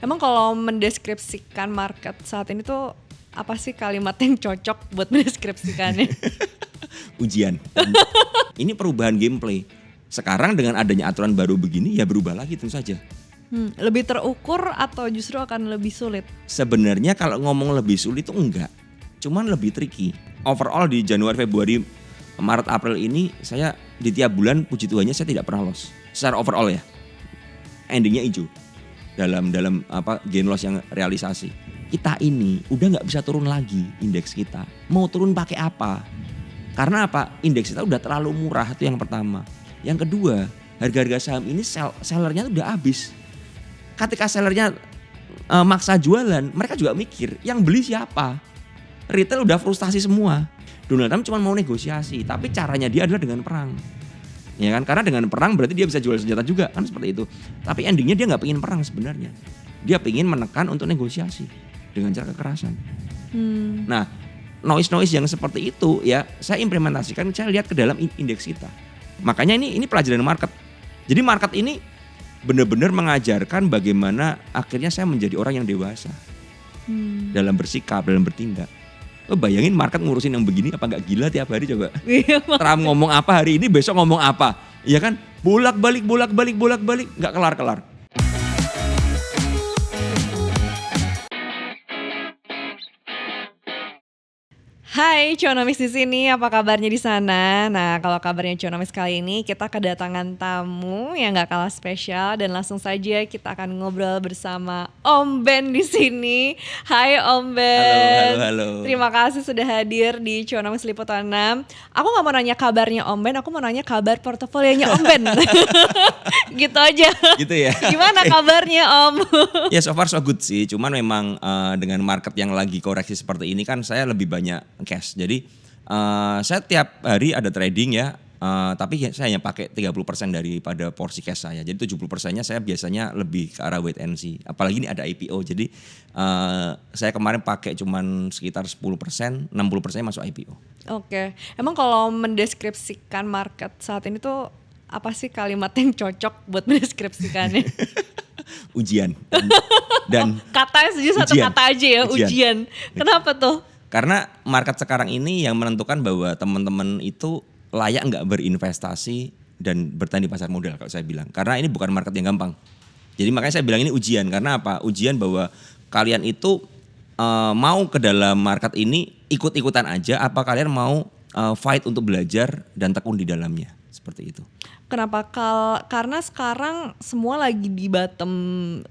Emang kalau mendeskripsikan market saat ini tuh apa sih kalimat yang cocok buat mendeskripsikannya? Ujian. Ini perubahan gameplay. Sekarang dengan adanya aturan baru begini ya berubah lagi tentu saja. Lebih terukur atau justru akan lebih sulit? Sebenarnya kalau ngomong lebih sulit itu enggak. Cuman lebih tricky. Overall di Januari, Februari, Maret, April ini saya di tiap bulan puji Tuhannya saya tidak pernah loss. Secara overall ya. Endingnya hijau. Dalam gain loss yang realisasi. Kita ini udah nggak bisa turun lagi indeks kita. Mau turun pakai apa? Karena apa? Indeks kita udah terlalu murah, itu yang pertama. Yang kedua, harga-harga saham ini sellernya udah habis. Ketika sellernya maksa jualan, mereka juga mikir yang beli siapa? Retail udah frustasi semua. Donald Trump cuma mau negosiasi, tapi caranya dia adalah dengan perang. Ya kan? Karena dengan perang berarti dia bisa jual senjata juga, kan seperti itu. Tapi endingnya dia nggak pengen perang sebenarnya. Dia pengen menekan untuk negosiasi dengan cara kekerasan. Nah, noise yang seperti itu ya saya implementasikan, saya lihat ke dalam indeks kita. Makanya ini pelajaran market. Jadi market ini benar-benar mengajarkan bagaimana akhirnya saya menjadi orang yang dewasa dalam bersikap, dalam bertindak. Bayangin market ngurusin yang begini, apa nggak gila tiap hari coba? Trump ngomong apa hari ini, besok ngomong apa? Ya kan? Bolak-balik, nggak kelar-kelar. Hai Cuanomics di sini, apa kabarnya di sana? Nah, kalau kabarnya Cuanomics kali ini kita kedatangan tamu yang nggak kalah spesial dan langsung saja kita akan ngobrol bersama Om Ben di sini. Hai Om Ben. Halo. Terima kasih sudah hadir di Cuanomics Liputan 6. Aku nggak mau nanya kabarnya Om Ben, aku mau nanya kabar portofolionya Om Ben. Gitu aja. Gitu ya. Gimana kabarnya Om? Ya so far so good sih, cuman memang dengan market yang lagi koreksi seperti ini kan saya lebih banyak cash. Jadi saya tiap hari ada trading ya, tapi saya hanya pakai 30% daripada porsi cash saya. Jadi 70%-nya saya biasanya lebih ke arah wait and see. Apalagi ini ada IPO, jadi saya kemarin pakai cuman sekitar 10%, 60% masuk IPO. Oke, emang kalau mendeskripsikan market saat ini tuh apa sih kalimat yang cocok buat mendeskripsikannya? Ujian. Dan Katanya satu kata aja ya, ujian. Kenapa tuh? Karena market sekarang ini yang menentukan bahwa teman-teman itu layak nggak berinvestasi dan bertahan di pasar modal kalau saya bilang. Karena ini bukan market yang gampang. Jadi makanya saya bilang ini ujian. Karena apa? Ujian bahwa kalian itu mau ke dalam market ini ikut-ikutan aja, apa kalian mau fight untuk belajar dan tekun di dalamnya. Seperti itu. Kenapa? Karena sekarang semua lagi di bottom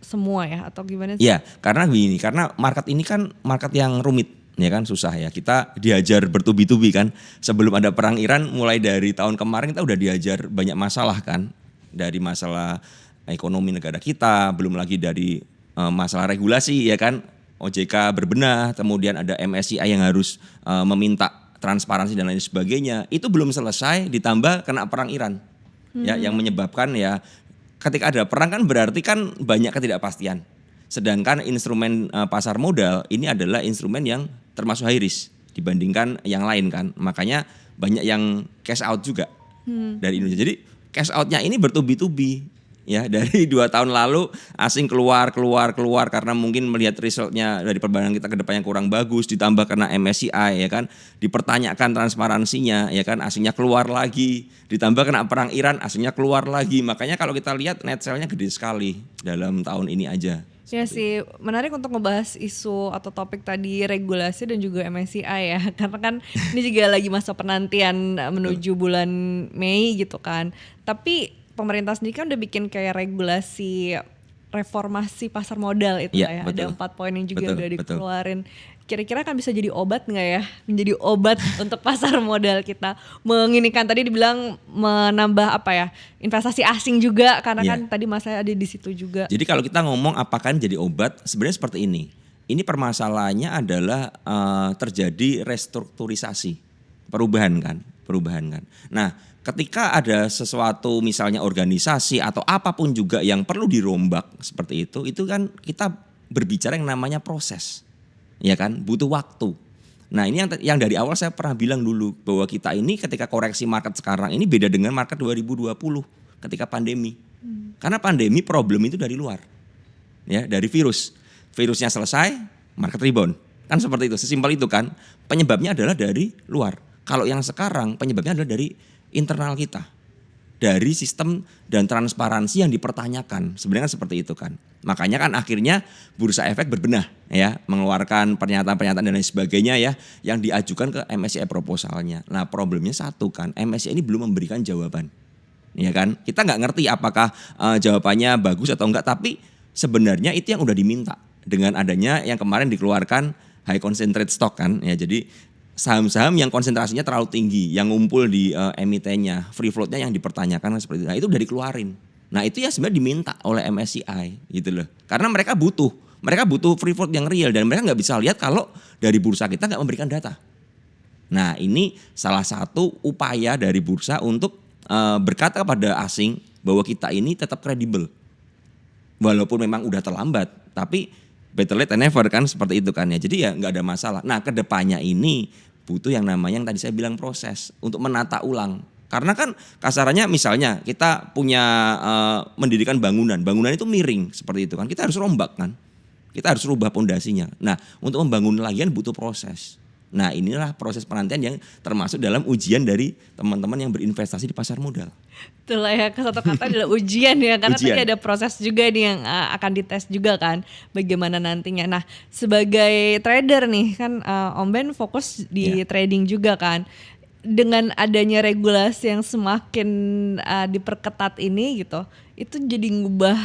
semua ya, atau gimana sih? Iya, karena begini, karena market ini kan market yang rumit. Ya kan susah ya, kita diajar bertubi-tubi kan. Sebelum ada perang Iran, mulai dari tahun kemarin kita udah diajar banyak masalah kan. Dari masalah ekonomi negara kita, belum lagi dari masalah regulasi ya kan. OJK berbenah, kemudian ada MSCI yang harus meminta transparansi dan lain sebagainya. Itu belum selesai, ditambah kena perang Iran. Ya, yang menyebabkan ya ketika ada perang kan berarti kan banyak ketidakpastian. Sedangkan instrumen pasar modal ini adalah instrumen yang termasuk high risk dibandingkan yang lain kan. Makanya banyak yang cash out juga dari Indonesia. Jadi cash outnya ini bertubi-tubi ya, dari 2 tahun lalu asing keluar karena mungkin melihat resultnya dari perbankan kita ke depannya kurang bagus, ditambah karena MSCI ya kan, dipertanyakan transparansinya ya kan, asingnya keluar lagi, ditambah kena perang Iran, asingnya keluar lagi. Makanya kalau kita lihat net sell-nya gede sekali dalam tahun ini aja. Ya sih, menarik untuk ngebahas isu atau topik tadi regulasi dan juga MSCI ya. Karena kan ini juga lagi masa penantian menuju bulan Mei gitu kan. Tapi pemerintah sendiri kan udah bikin kayak regulasi reformasi pasar modal itu ya, ya. Ada 4 poin yang juga udah dikeluarin. Kira-kira kan bisa jadi obat nggak ya? Menjadi obat untuk pasar modal kita. Menginikan tadi dibilang menambah apa ya? Investasi asing juga karena kan tadi Mas saya ada di situ juga. Jadi kalau kita ngomong apakah jadi obat, sebenarnya seperti ini. Ini permasalahannya adalah terjadi restrukturisasi, perubahan kan. Nah, ketika ada sesuatu misalnya organisasi atau apapun juga yang perlu dirombak seperti itu kan kita berbicara yang namanya proses. Ya kan, butuh waktu. Nah ini yang dari awal saya pernah bilang dulu bahwa kita ini ketika koreksi market sekarang ini beda dengan market 2020 ketika pandemi. Karena pandemi problem itu dari luar. ya dari virus. Virusnya selesai, market rebound. Kan seperti itu, sesimpel itu kan. Penyebabnya adalah dari luar. Kalau yang sekarang penyebabnya adalah dari internal kita. Dari sistem dan transparansi yang dipertanyakan. Sebenarnya kan seperti itu kan. Makanya kan akhirnya Bursa Efek berbenah ya, mengeluarkan pernyataan-pernyataan dan lain sebagainya ya yang diajukan ke MSCI proposalnya. Nah, problemnya satu kan, MSCI ini belum memberikan jawaban. Ya kan? Kita nggak ngerti apakah jawabannya bagus atau enggak, tapi sebenarnya itu yang udah diminta dengan adanya yang kemarin dikeluarkan high concentrate stock kan. Ya, jadi saham-saham yang konsentrasinya terlalu tinggi, yang ngumpul di emitennya, free floatnya yang dipertanyakan seperti itu. Nah, itu udah dikeluarin. Nah, itu ya sebenarnya diminta oleh MSCI gitu loh. Karena mereka butuh free float yang real dan mereka nggak bisa lihat kalau dari bursa kita nggak memberikan data. Nah, ini salah satu upaya dari bursa untuk berkata kepada asing bahwa kita ini tetap kredibel. Walaupun memang udah terlambat, tapi better late than never kan, seperti itu kan ya. Jadi ya nggak ada masalah. Nah, kedepannya ini butuh yang namanya yang tadi saya bilang proses untuk menata ulang. Karena kan kasarannya misalnya kita punya mendirikan bangunan itu miring seperti itu kan. Kita harus rombak kan. Kita harus rubah pondasinya. Nah, untuk membangun lagi kan butuh proses. Nah, inilah proses penantian yang termasuk dalam ujian dari teman-teman yang berinvestasi di pasar modal. Itulah ya, satu kata adalah ujian ya, karena Ujian. tadi ada proses juga nih yang akan dites juga kan, bagaimana nantinya. Nah, sebagai trader nih kan Om Ben fokus di trading juga kan. Dengan adanya regulasi yang semakin diperketat ini gitu, itu jadi ngubah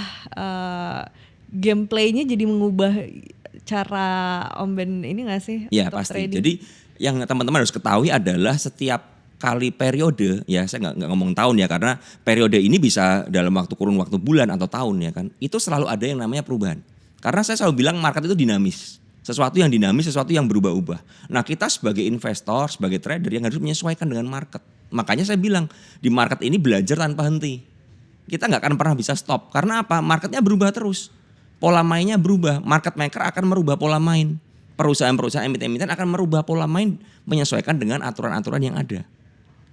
gameplaynya, jadi mengubah cara Om Ben ini gak sih? Ya untuk pasti. trading? Jadi yang teman-teman harus ketahui adalah setiap kali periode, ya saya nggak ngomong tahun ya, karena periode ini bisa dalam kurun waktu bulan atau tahun ya kan, itu selalu ada yang namanya perubahan. Karena saya selalu bilang market itu dinamis, sesuatu yang dinamis, sesuatu yang berubah-ubah. Nah, kita sebagai investor, sebagai trader yang harus menyesuaikan dengan market. Makanya saya bilang di market ini belajar tanpa henti. Kita nggak akan pernah bisa stop. Karena apa? Marketnya berubah terus. Pola mainnya berubah. Market maker akan merubah pola main. Perusahaan-perusahaan emiten-emiten akan merubah pola main menyesuaikan dengan aturan-aturan yang ada.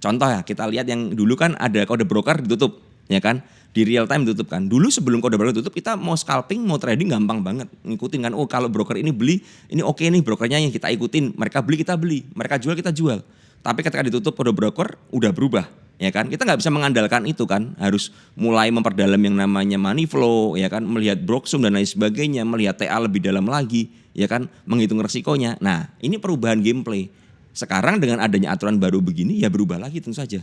Contoh ya, kita lihat yang dulu kan ada kode broker ditutup, ya kan? Di real time ditutup kan. Dulu sebelum kode broker ditutup, kita mau scalping, mau trading gampang banget. Ngikutin kan, oh kalau broker ini beli, ini oke nih brokernya yang kita ikutin. Mereka beli, kita beli. Mereka jual, kita jual. Tapi ketika ditutup kode broker, udah berubah. Ya kan, kita nggak bisa mengandalkan itu kan, harus mulai memperdalam yang namanya money flow, ya kan, melihat broksum dan lain sebagainya, melihat TA lebih dalam lagi, ya kan, menghitung resikonya. Nah, ini perubahan gameplay. Sekarang dengan adanya aturan baru begini, ya berubah lagi tentu saja.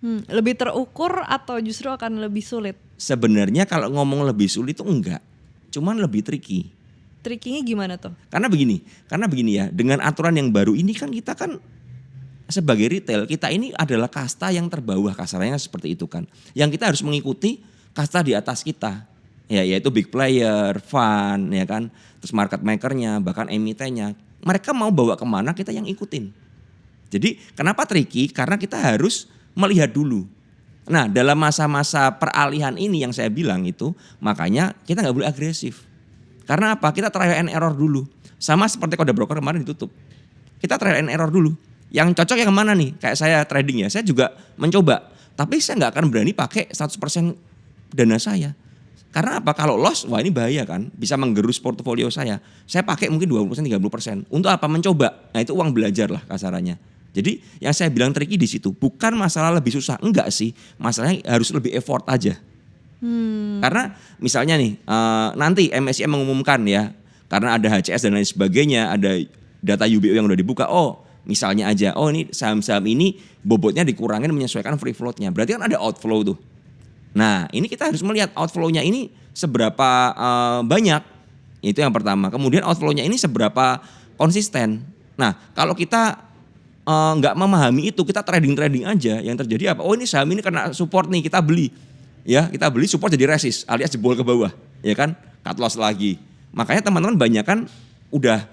Lebih terukur atau justru akan lebih sulit? Sebenarnya kalau ngomong lebih sulit itu enggak, cuman lebih tricky. Triknya gimana tuh? Karena begini ya, dengan aturan yang baru ini kan kita kan sebagai retail, kita ini adalah kasta yang terbawah, kasarnya seperti itu kan. Yang kita harus mengikuti kasta di atas kita, ya, yaitu big player, fund, ya kan, terus market makernya, bahkan emitennya. Mereka mau bawa kemana, kita yang ikutin. Jadi kenapa tricky? Karena kita harus melihat dulu. Nah, dalam masa-masa peralihan ini yang saya bilang itu, makanya kita nggak boleh agresif. Karena apa? Kita trial and error dulu. Sama seperti kode broker kemarin ditutup. Kita trial and error dulu. Yang cocok yang kemana nih? Kayak saya trading ya, saya juga mencoba. Tapi saya nggak akan berani pakai 100% dana saya. Karena apa? Kalau loss, wah ini bahaya kan. Bisa menggerus portofolio saya. Saya pakai mungkin 20%, 30%. Untuk apa? Mencoba. Nah itu uang belajar lah kasarannya. Jadi yang saya bilang tricky di situ. Bukan masalah lebih susah. Enggak sih. Masalahnya harus lebih effort aja. Karena misalnya nih, nanti MSCI mengumumkan ya. Karena ada HCS dan lain sebagainya. Ada data UBO yang udah dibuka. Oh misalnya aja, oh ini saham-saham ini bobotnya dikurangin menyesuaikan free floatnya. Berarti kan ada outflow tuh. Nah ini kita harus melihat outflow-nya ini seberapa banyak. Itu yang pertama. Kemudian outflow-nya ini seberapa konsisten. Nah kalau kita nggak memahami itu, kita trading aja, yang terjadi apa? Oh ini saham ini kena support nih, kita beli. Ya kita beli, support jadi resist alias jebol ke bawah. Ya kan, cut loss lagi. Makanya teman-teman banyak kan udah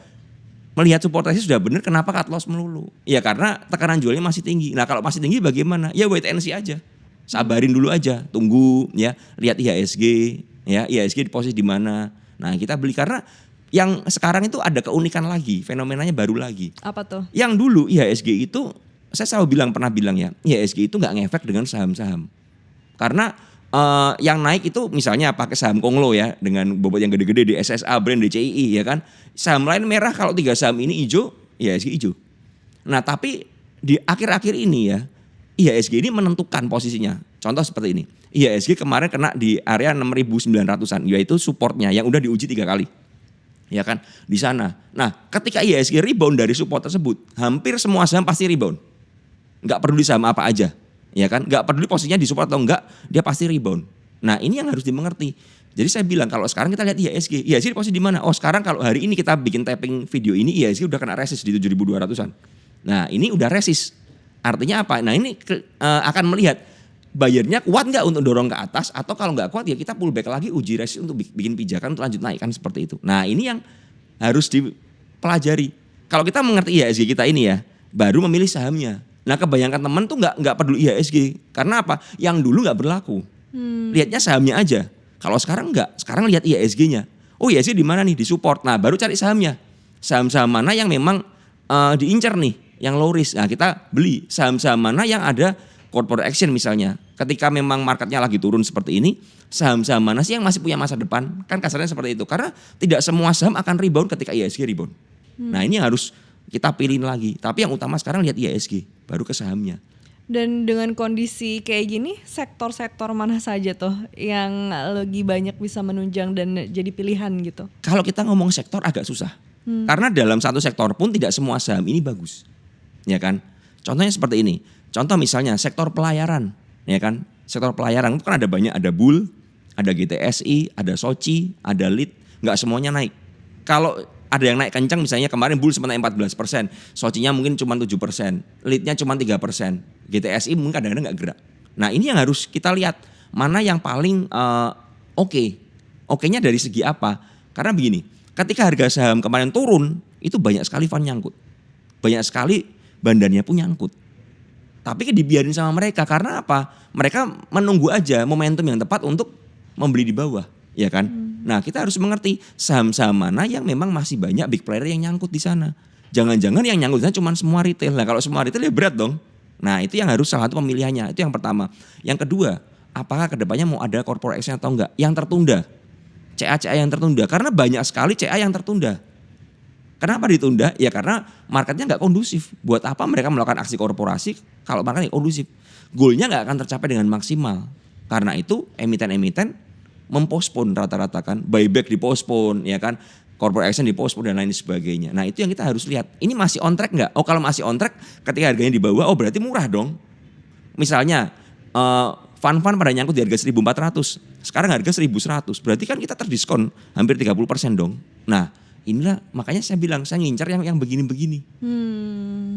melihat support resist sudah benar, kenapa cut loss melulu? Ya karena tekanan jualnya masih tinggi. Nah kalau masih tinggi bagaimana? Ya wait and see aja. Sabarin dulu aja, tunggu ya, lihat IHSG, ya IHSG di posisi di mana. Nah kita beli karena yang sekarang itu ada keunikan lagi, fenomenanya baru lagi. Apa tuh? Yang dulu IHSG itu, saya selalu pernah bilang ya, IHSG itu nggak ngefek dengan saham-saham. Karena Yang naik itu misalnya pakai saham Konglo ya dengan bobot yang gede-gede di SSA, Brand, DCII ya kan. Saham lain merah, kalau 3 saham ini hijau, IHSG hijau. Nah tapi di akhir-akhir ini ya, IHSG ini menentukan posisinya. Contoh seperti ini, IHSG kemarin kena di area 6.900-an, yaitu supportnya yang udah diuji 3 kali. Ya kan, di sana. Nah ketika IHSG rebound dari support tersebut, hampir semua saham pasti rebound. Nggak peduli saham apa aja. Ya kan, nggak peduli posisinya di support atau enggak, dia pasti rebound. Nah ini yang harus dimengerti. Jadi saya bilang kalau sekarang kita lihat IHSG di posisi di mana? Oh sekarang kalau hari ini kita bikin tapping video ini, IHSG udah kena resist di 7.200-an. Nah ini udah resist. Artinya apa? Nah ini akan melihat bayarnya kuat nggak untuk dorong ke atas, atau kalau nggak kuat ya kita pullback lagi, uji resist untuk bikin pijakan untuk lanjut naik, kan seperti itu. Nah ini yang harus dipelajari. Kalau kita mengerti IHSG kita ini ya, baru memilih sahamnya. Nah kebanyakan teman tuh nggak peduli IHSG, karena apa? Yang dulu nggak berlaku. Lihatnya sahamnya aja. Kalau sekarang nggak, sekarang lihat IHSG-nya. Oh IHSG di mana nih? Di support. Nah baru cari sahamnya. Saham-saham mana yang memang diincar nih, yang low risk. Nah kita beli. Saham-saham mana yang ada corporate action misalnya. Ketika memang marketnya lagi turun seperti ini, saham-saham mana sih yang masih punya masa depan? Kan kasarnya seperti itu. Karena tidak semua saham akan rebound ketika IHSG rebound. Nah ini harus kita pilihin lagi. Tapi yang utama sekarang lihat IHSG, baru ke sahamnya. Dan dengan kondisi kayak gini, sektor-sektor mana saja tuh yang lagi banyak bisa menunjang dan jadi pilihan gitu? Kalau kita ngomong sektor agak susah. Karena dalam satu sektor pun tidak semua saham ini bagus. Ya kan? Contohnya seperti ini. Contoh misalnya sektor pelayaran, ya kan? Sektor pelayaran itu kan ada banyak, ada Bull, ada GTSI, ada Soci, ada Lead, nggak semuanya naik. Kalau ada yang naik kencang misalnya kemarin Bull sempat 14%, Socinya mungkin cuma 7%, Leadnya cuma 3%, GTSI mungkin kadang-kadang nggak gerak. Nah ini yang harus kita lihat, mana yang paling oke. Oke-nya dari segi apa? Karena begini, ketika harga saham kemarin turun, itu banyak sekali fund nyangkut. Banyak sekali bandarnya pun nyangkut. Tapi dibiarin sama mereka, karena apa? Mereka menunggu aja momentum yang tepat untuk membeli di bawah, ya kan? Nah kita harus mengerti saham-saham mana yang memang masih banyak big player yang nyangkut di sana. Jangan-jangan yang nyangkut di sana cuma semua retail. Nah kalau semua retail ya berat dong. Nah itu yang harus salah satu pemilihannya. Itu yang pertama. Yang kedua, apakah kedepannya mau ada corporate action atau enggak? Yang tertunda, CA yang tertunda. Karena banyak sekali CA yang tertunda. Kenapa ditunda? Ya karena marketnya nggak kondusif. Buat apa mereka melakukan aksi korporasi kalau marketnya kondusif? Goalnya nggak akan tercapai dengan maksimal. Karena itu emiten-emiten mempospon rata-rata kan, buyback dipospon, ya kan, corporate action dipospon dan lain sebagainya. Nah itu yang kita harus lihat. Ini masih on track nggak? Oh kalau masih on track, ketika harganya di bawah, oh berarti murah dong. Misalnya fund-fund pada nyangkut di harga 1.400, sekarang harga 1.100, berarti kan kita terdiskon hampir 30% dong. Nah inilah makanya saya bilang saya ngincar yang begini-begini.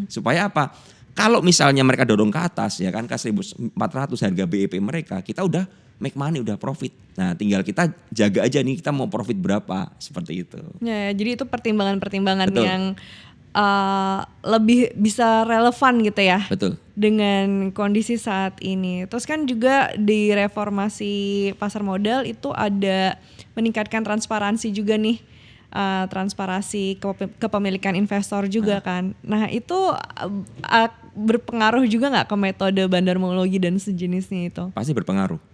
Supaya apa? Kalau misalnya mereka dorong ke atas ya kan ke 1.400 harga BEP mereka, kita udah make money, udah profit. Nah tinggal kita jaga aja nih kita mau profit berapa, seperti itu. Ya, jadi itu pertimbangan-pertimbangan yang lebih bisa relevan gitu ya. Betul. Dengan kondisi saat ini. Terus kan juga di reformasi pasar modal itu ada meningkatkan transparansi juga nih. Transparansi kepemilikan investor juga kan. Nah itu berpengaruh juga nggak ke metode bandarmologi dan sejenisnya itu? Pasti berpengaruh.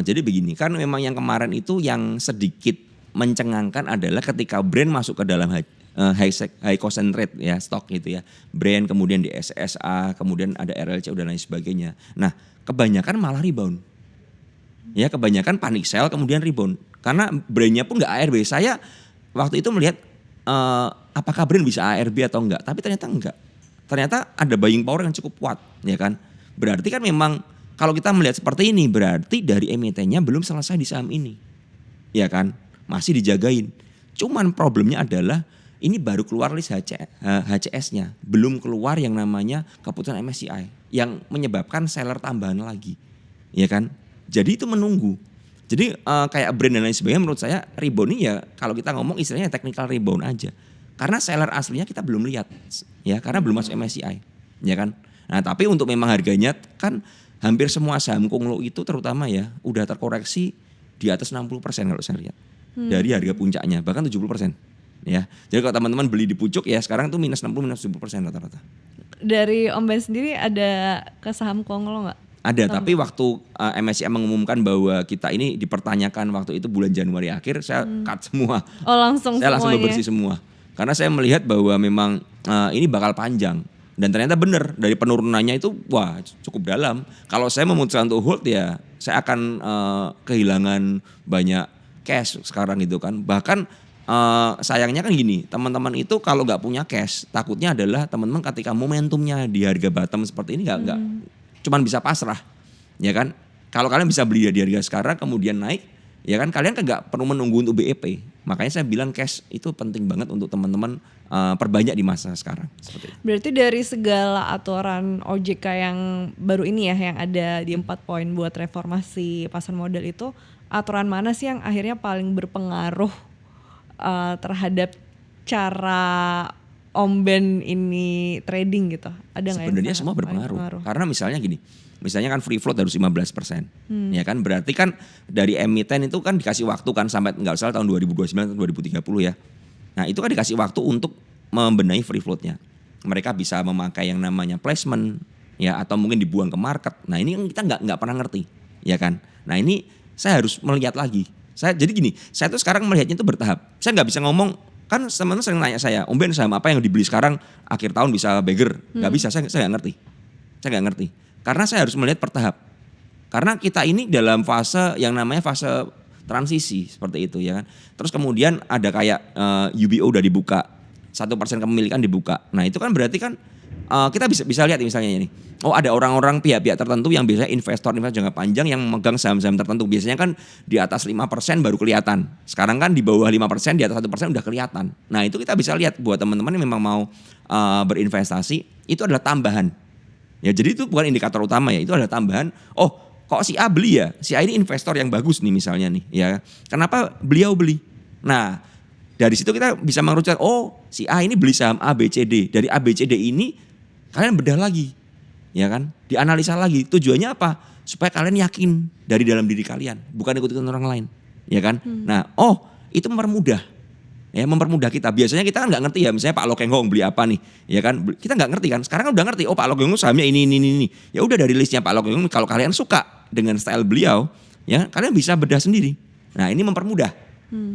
Jadi begini, kan memang yang kemarin itu yang sedikit mencengangkan adalah ketika brand masuk ke dalam high concentrate ya stok gitu ya. Brand kemudian di SSA, kemudian ada RLC dan lain sebagainya. Nah kebanyakan malah rebound. Ya kebanyakan panic sell kemudian rebound. Karena brandnya pun nggak ARB. Saya waktu itu melihat apakah brand bisa ARB atau enggak, tapi ternyata enggak. Ternyata ada buying power yang cukup kuat, ya kan. Berarti kan memang kalau kita melihat seperti ini berarti dari emitennya belum selesai di saham ini, ya kan, masih dijagain. Cuman problemnya adalah ini baru keluar list HCS-nya, belum keluar yang namanya keputusan MSCI yang menyebabkan seller tambahan lagi, ya kan. Jadi itu menunggu. Jadi kayak brand dan lain sebagainya menurut saya rebound ini ya kalau kita ngomong istilahnya technical rebound aja. Karena seller aslinya kita belum lihat ya karena belum masuk MSCI, ya kan. Nah tapi untuk memang harganya kan hampir semua saham Konglo itu terutama ya udah terkoreksi di atas 60% kalau saya lihat. Dari harga puncaknya bahkan 70%. Ya. Jadi kalau teman-teman beli di pucuk ya sekarang tuh minus 60 minus 70% rata-rata. Dari Om Ben sendiri ada ke saham Konglo nggak? Ada, tapi waktu MSCI mengumumkan bahwa kita ini dipertanyakan waktu itu bulan Januari akhir, saya cut semua. Oh langsung Saya langsung semuanya. bebersih semua. Karena saya melihat bahwa memang ini bakal panjang. Dan ternyata benar, dari penurunannya itu wah cukup dalam. Kalau saya memutuskan untuk hold ya saya akan kehilangan banyak cash sekarang gitu kan. Bahkan sayangnya kan gini, teman-teman itu kalau nggak punya cash, takutnya adalah teman-teman ketika momentumnya di harga bottom seperti ini nggak cuman bisa pasrah, ya kan? Kalau kalian bisa beli di harga sekarang kemudian naik, ya kan kalian kan nggak perlu menunggu untuk BEP. Makanya saya bilang cash itu penting banget untuk teman-teman perbanyak di masa sekarang. Seperti itu. Berarti dari segala aturan OJK yang baru ini ya, yang ada di 4 poin buat reformasi pasar modal itu, aturan mana sih yang akhirnya paling berpengaruh terhadap cara Om Ben ini trading gitu? Ada nggak? Sebenarnya semua berpengaruh. Karena misalnya gini, misalnya kan free float harus 15%. Ya kan berarti kan dari emiten itu kan dikasih waktu kan sampai nggak salah tahun 2029 atau 2030 ya. Nah itu kan dikasih waktu untuk membenahi free floatnya. Mereka bisa memakai yang namanya placement ya atau mungkin dibuang ke market. Nah ini kita nggak pernah ngerti ya kan. Nah ini saya harus melihat lagi. Jadi gini, saya tuh sekarang melihatnya itu bertahap. Saya nggak bisa ngomong, kan teman-teman sering nanya saya, Om Ben saham apa yang dibeli sekarang akhir tahun bisa beggar? Nggak bisa, saya nggak ngerti. Saya nggak ngerti. Karena saya harus melihat bertahap. Karena kita ini dalam fase yang namanya fase transisi seperti itu ya kan. Terus kemudian ada kayak UBO udah dibuka, 1% kepemilikan dibuka. Nah itu kan berarti kan kita bisa lihat misalnya ini. Oh ada orang-orang pihak-pihak tertentu yang biasanya investor jangka panjang yang memegang saham-saham tertentu. Biasanya kan di atas 5% baru kelihatan. Sekarang kan di bawah 5%, di atas 1% udah kelihatan. Nah itu kita bisa lihat buat teman-teman yang memang mau berinvestasi, itu adalah tambahan. Ya jadi itu bukan indikator utama ya, itu adalah tambahan. Oh kok si A beli ya? Si A ini investor yang bagus nih misalnya nih ya. Kenapa beliau beli? Nah dari situ kita bisa mengerucut, oh si A ini beli saham A, B, C, D. Dari A, B, C, D ini kalian bedah lagi, ya kan? Dianalisa lagi. Tujuannya apa? Supaya kalian yakin dari dalam diri kalian, bukan ikut-ikutan orang lain, ya kan? Nah, itu mempermudah, ya mempermudah kita. Biasanya kita kan nggak ngerti ya, misalnya Pak Lokenghong beli apa nih, ya kan? Kita nggak ngerti kan? Sekarang kan udah ngerti. Oh Pak Lokenghong sahamnya ini. Ya udah dari listnya Pak Lokenghong. Kalau kalian suka dengan style beliau, ya kalian bisa bedah sendiri. Nah ini mempermudah,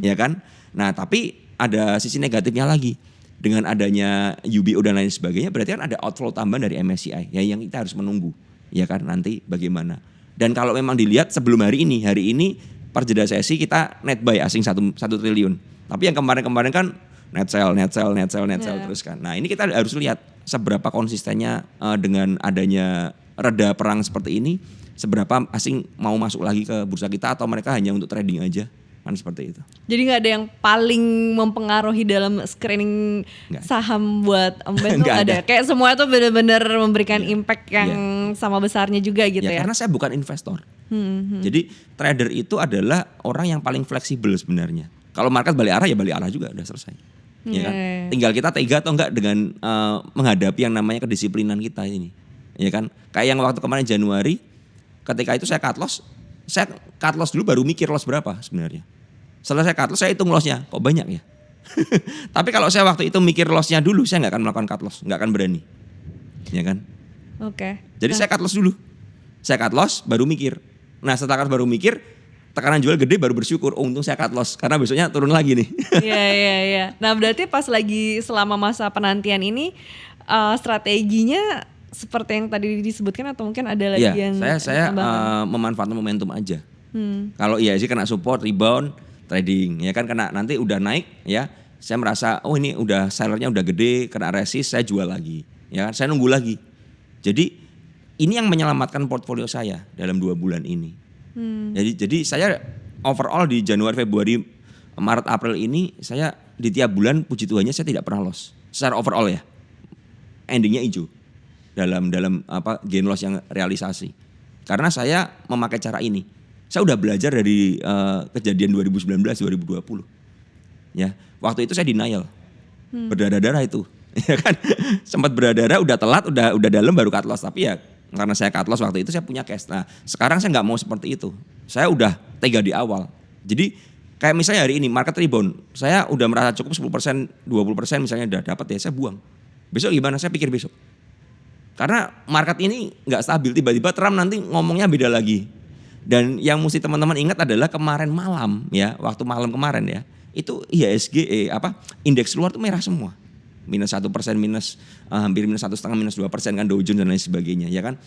ya kan? Nah tapi ada sisi negatifnya lagi. Dengan adanya UBO dan lain sebagainya berarti kan ada outflow tambahan dari MSCI ya yang kita harus menunggu ya kan nanti bagaimana. Dan kalau memang dilihat sebelum hari ini per jeda sesi kita net buy asing 1 triliun. Tapi yang kemarin-kemarin kan net sell terus kan. Nah ini kita harus lihat seberapa konsistennya dengan adanya reda perang seperti ini, seberapa asing mau masuk lagi ke bursa kita atau mereka hanya untuk trading aja. Kan seperti itu. Jadi nggak ada yang paling mempengaruhi dalam screening saham buat Om Ben tuh ada. Kayak semua itu benar-benar memberikan impact yang sama besarnya juga gitu ya. Karena saya bukan investor. Jadi trader itu adalah orang yang paling fleksibel sebenarnya. Kalau market balik arah ya balik arah juga udah selesai. Ya kan? Tinggal kita tega atau enggak dengan menghadapi yang namanya kedisiplinan kita ini. Ya kan? Kayak yang waktu kemarin Januari ketika itu saya cut loss dulu baru mikir loss berapa sebenarnya. Setelah saya cut loss, saya hitung lossnya, kok banyak ya. Tapi kalau saya waktu itu mikir lossnya dulu, saya nggak akan melakukan cut loss, nggak akan berani, ya kan? Oke. Jadi saya cut loss dulu, saya cut loss baru mikir. Nah setelah baru mikir, tekanan jual gede baru bersyukur, untung saya cut loss karena besoknya turun lagi nih. Iya. Nah berarti pas lagi selama masa penantian ini strateginya seperti yang tadi disebutkan atau mungkin ada lagi yang saya memanfaatkan momentum aja. Kalau iya sih kena support, rebound, trading ya kan kena nanti udah naik ya. Saya merasa ini udah sellernya udah gede, kena resist saya jual lagi. Ya kan saya nunggu lagi. Jadi ini yang menyelamatkan portfolio saya dalam 2 bulan ini. Jadi saya overall di Januari, Februari, Maret, April ini saya di tiap bulan puji Tuhannya saya tidak pernah loss. Secara overall ya. Endingnya hijau. Dalam gain loss yang realisasi. Karena saya memakai cara ini. Saya udah belajar dari kejadian 2019 2020. Ya, waktu itu saya denial. Berdarah-darah itu. Ya kan? Sempat berdarah, udah telat, udah dalam baru cut loss, tapi ya karena saya cut loss waktu itu saya punya cash. Nah, sekarang saya nggak mau seperti itu. Saya udah tega di awal. Jadi kayak misalnya hari ini market rebound, saya udah merasa cukup 10%, 20% misalnya udah dapat ya, saya buang. Besok gimana? Saya pikir besok. Karena market ini nggak stabil, tiba-tiba Trump nanti ngomongnya beda lagi. Dan yang mesti teman-teman ingat adalah kemarin malam ya, waktu malam kemarin ya, itu IHSG indeks luar tuh merah semua. -1%, hampir -1,5, -2% kan Dow Jones dan lain sebagainya ya kan.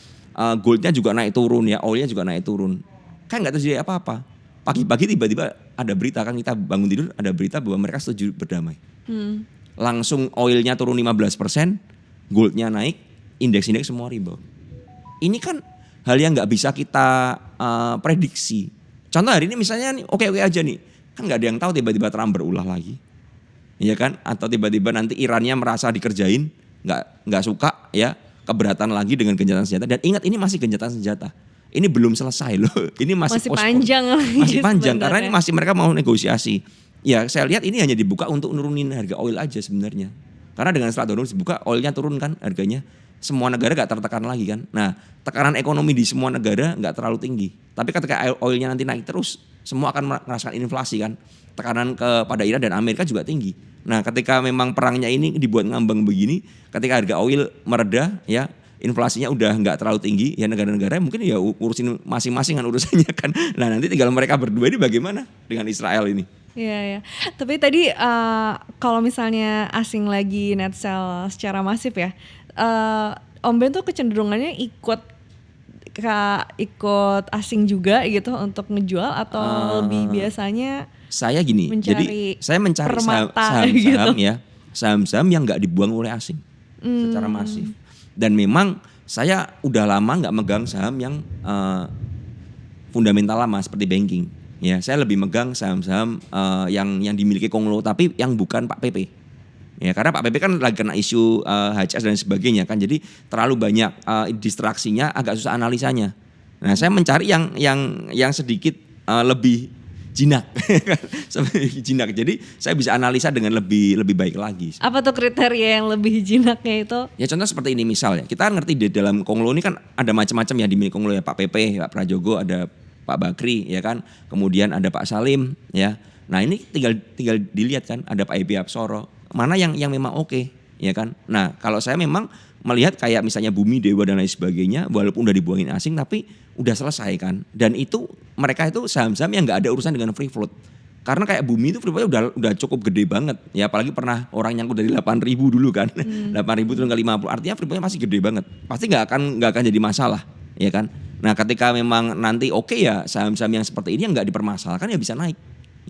Goldnya juga naik turun ya, oilnya juga naik turun. Kan nggak terjadi apa-apa. Pagi-pagi tiba-tiba ada berita, kan kita bangun tidur ada berita bahwa mereka setuju berdamai. Langsung oilnya turun 15%, goldnya naik, indeks semua rebound. Ini kan hal yang nggak bisa kita prediksi. Contoh hari ini misalnya nih oke-oke aja nih, kan nggak ada yang tahu tiba-tiba Trump berulah lagi, ya kan? Atau tiba-tiba nanti Irannya merasa dikerjain, nggak suka ya, keberatan lagi dengan gencatan senjata. Dan ingat ini masih gencatan senjata, ini belum selesai loh, ini masih panjang lagi, masih panjang karena ini masih mereka mau negosiasi. Ya saya lihat ini hanya dibuka untuk nurunin harga oil aja sebenarnya, karena dengan Strait of Hormuz dibuka oilnya turun kan harganya. Semua negara gak tertekan lagi kan. Nah tekanan ekonomi di semua negara gak terlalu tinggi. Tapi ketika oilnya nanti naik terus, semua akan merasakan inflasi kan. Tekanan kepada Iran dan Amerika juga tinggi. Nah ketika memang perangnya ini dibuat ngambang begini, ketika harga oil mereda ya, inflasinya udah gak terlalu tinggi, ya negara-negara mungkin ya urusin masing-masing kan urusannya kan. Nah nanti tinggal mereka berdua ini bagaimana dengan Israel ini. Iya ya. Tapi tadi kalau misalnya asing lagi net sell secara masif ya, Om Ben tuh kecenderungannya ikut asing juga gitu untuk ngejual, atau lebih biasanya saya gini, jadi saya mencari saham-saham gitu. Ya, saham-saham yang nggak dibuang oleh asing secara masif. Dan memang saya udah lama nggak megang saham yang fundamental lama seperti banking. Ya, saya lebih megang saham-saham yang dimiliki konglo tapi yang bukan Pak PP. Ya, karena Pak PP kan lagi kena isu HCS dan sebagainya kan, jadi terlalu banyak distraksinya, agak susah analisanya. Nah, saya mencari yang sedikit lebih jinak, jinak. Jadi saya bisa analisa dengan lebih baik lagi. Apa tuh kriteria yang lebih jinaknya itu? Ya contoh seperti ini misal ya, kita ngerti di dalam konglo ini kan ada macam-macam ya dimiliki konglo ya, Pak PP, Pak Prajogo, ada Pak Bakri ya kan, kemudian ada Pak Salim ya. Nah ini tinggal dilihat kan, ada Pak Ebi Apsoro, mana yang memang oke ya kan. Nah kalau saya memang melihat kayak misalnya Bumi, Dewa dan lain sebagainya, walaupun udah dibuangin asing tapi udah selesai kan. Dan itu mereka itu saham-saham yang nggak ada urusan dengan free float. Karena kayak Bumi itu free floatnya udah cukup gede banget ya, apalagi pernah orang nyangkut dari 8.000 dulu kan, 8.000 turun ke 50, artinya free floatnya masih gede banget, pasti nggak akan jadi masalah ya kan. Nah ketika memang nanti oke ya saham-saham yang seperti ini yang nggak dipermasalahkan ya bisa naik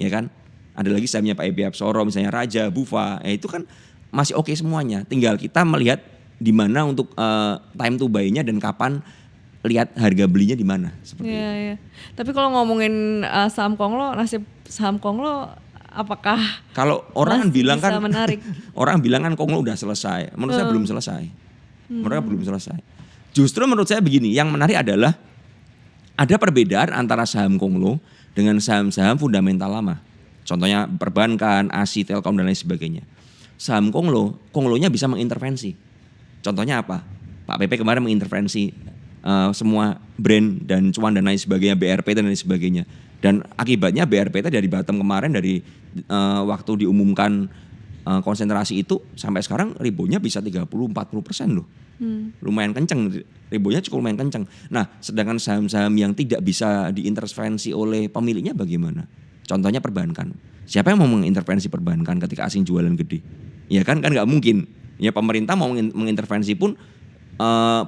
ya kan. Ada lagi sahamnya Pak Ebi Apsoro misalnya, Raja, Bufa, ya itu kan masih oke semuanya. Tinggal kita melihat di mana untuk time to buy-nya dan kapan lihat harga belinya di mana seperti itu. Ya. Tapi kalau ngomongin saham konglo, nasib saham konglo apakah kalau orang bilang kan menarik? Orang bilang kan konglo udah selesai. Menurut saya belum selesai. Mereka belum selesai. Justru menurut saya begini, yang menarik adalah ada perbedaan antara saham konglo dengan saham-saham fundamental lama. Contohnya perbankan, ASI, Telkom dan lain sebagainya. Saham konglonya bisa mengintervensi. Contohnya apa? Pak PP kemarin mengintervensi semua brand dan cuan dan lain sebagainya, BRP dan lain sebagainya. Dan akibatnya BRP dari bottom kemarin, dari waktu diumumkan konsentrasi itu sampai sekarang ribonya bisa 30-40% loh. Lumayan kenceng, ribonya cukup lumayan kenceng. Nah sedangkan saham-saham yang tidak bisa diintervensi oleh pemiliknya bagaimana? Contohnya perbankan. Siapa yang mau mengintervensi perbankan ketika asing jualan gede? Ya kan nggak mungkin. Ya pemerintah mau mengintervensi pun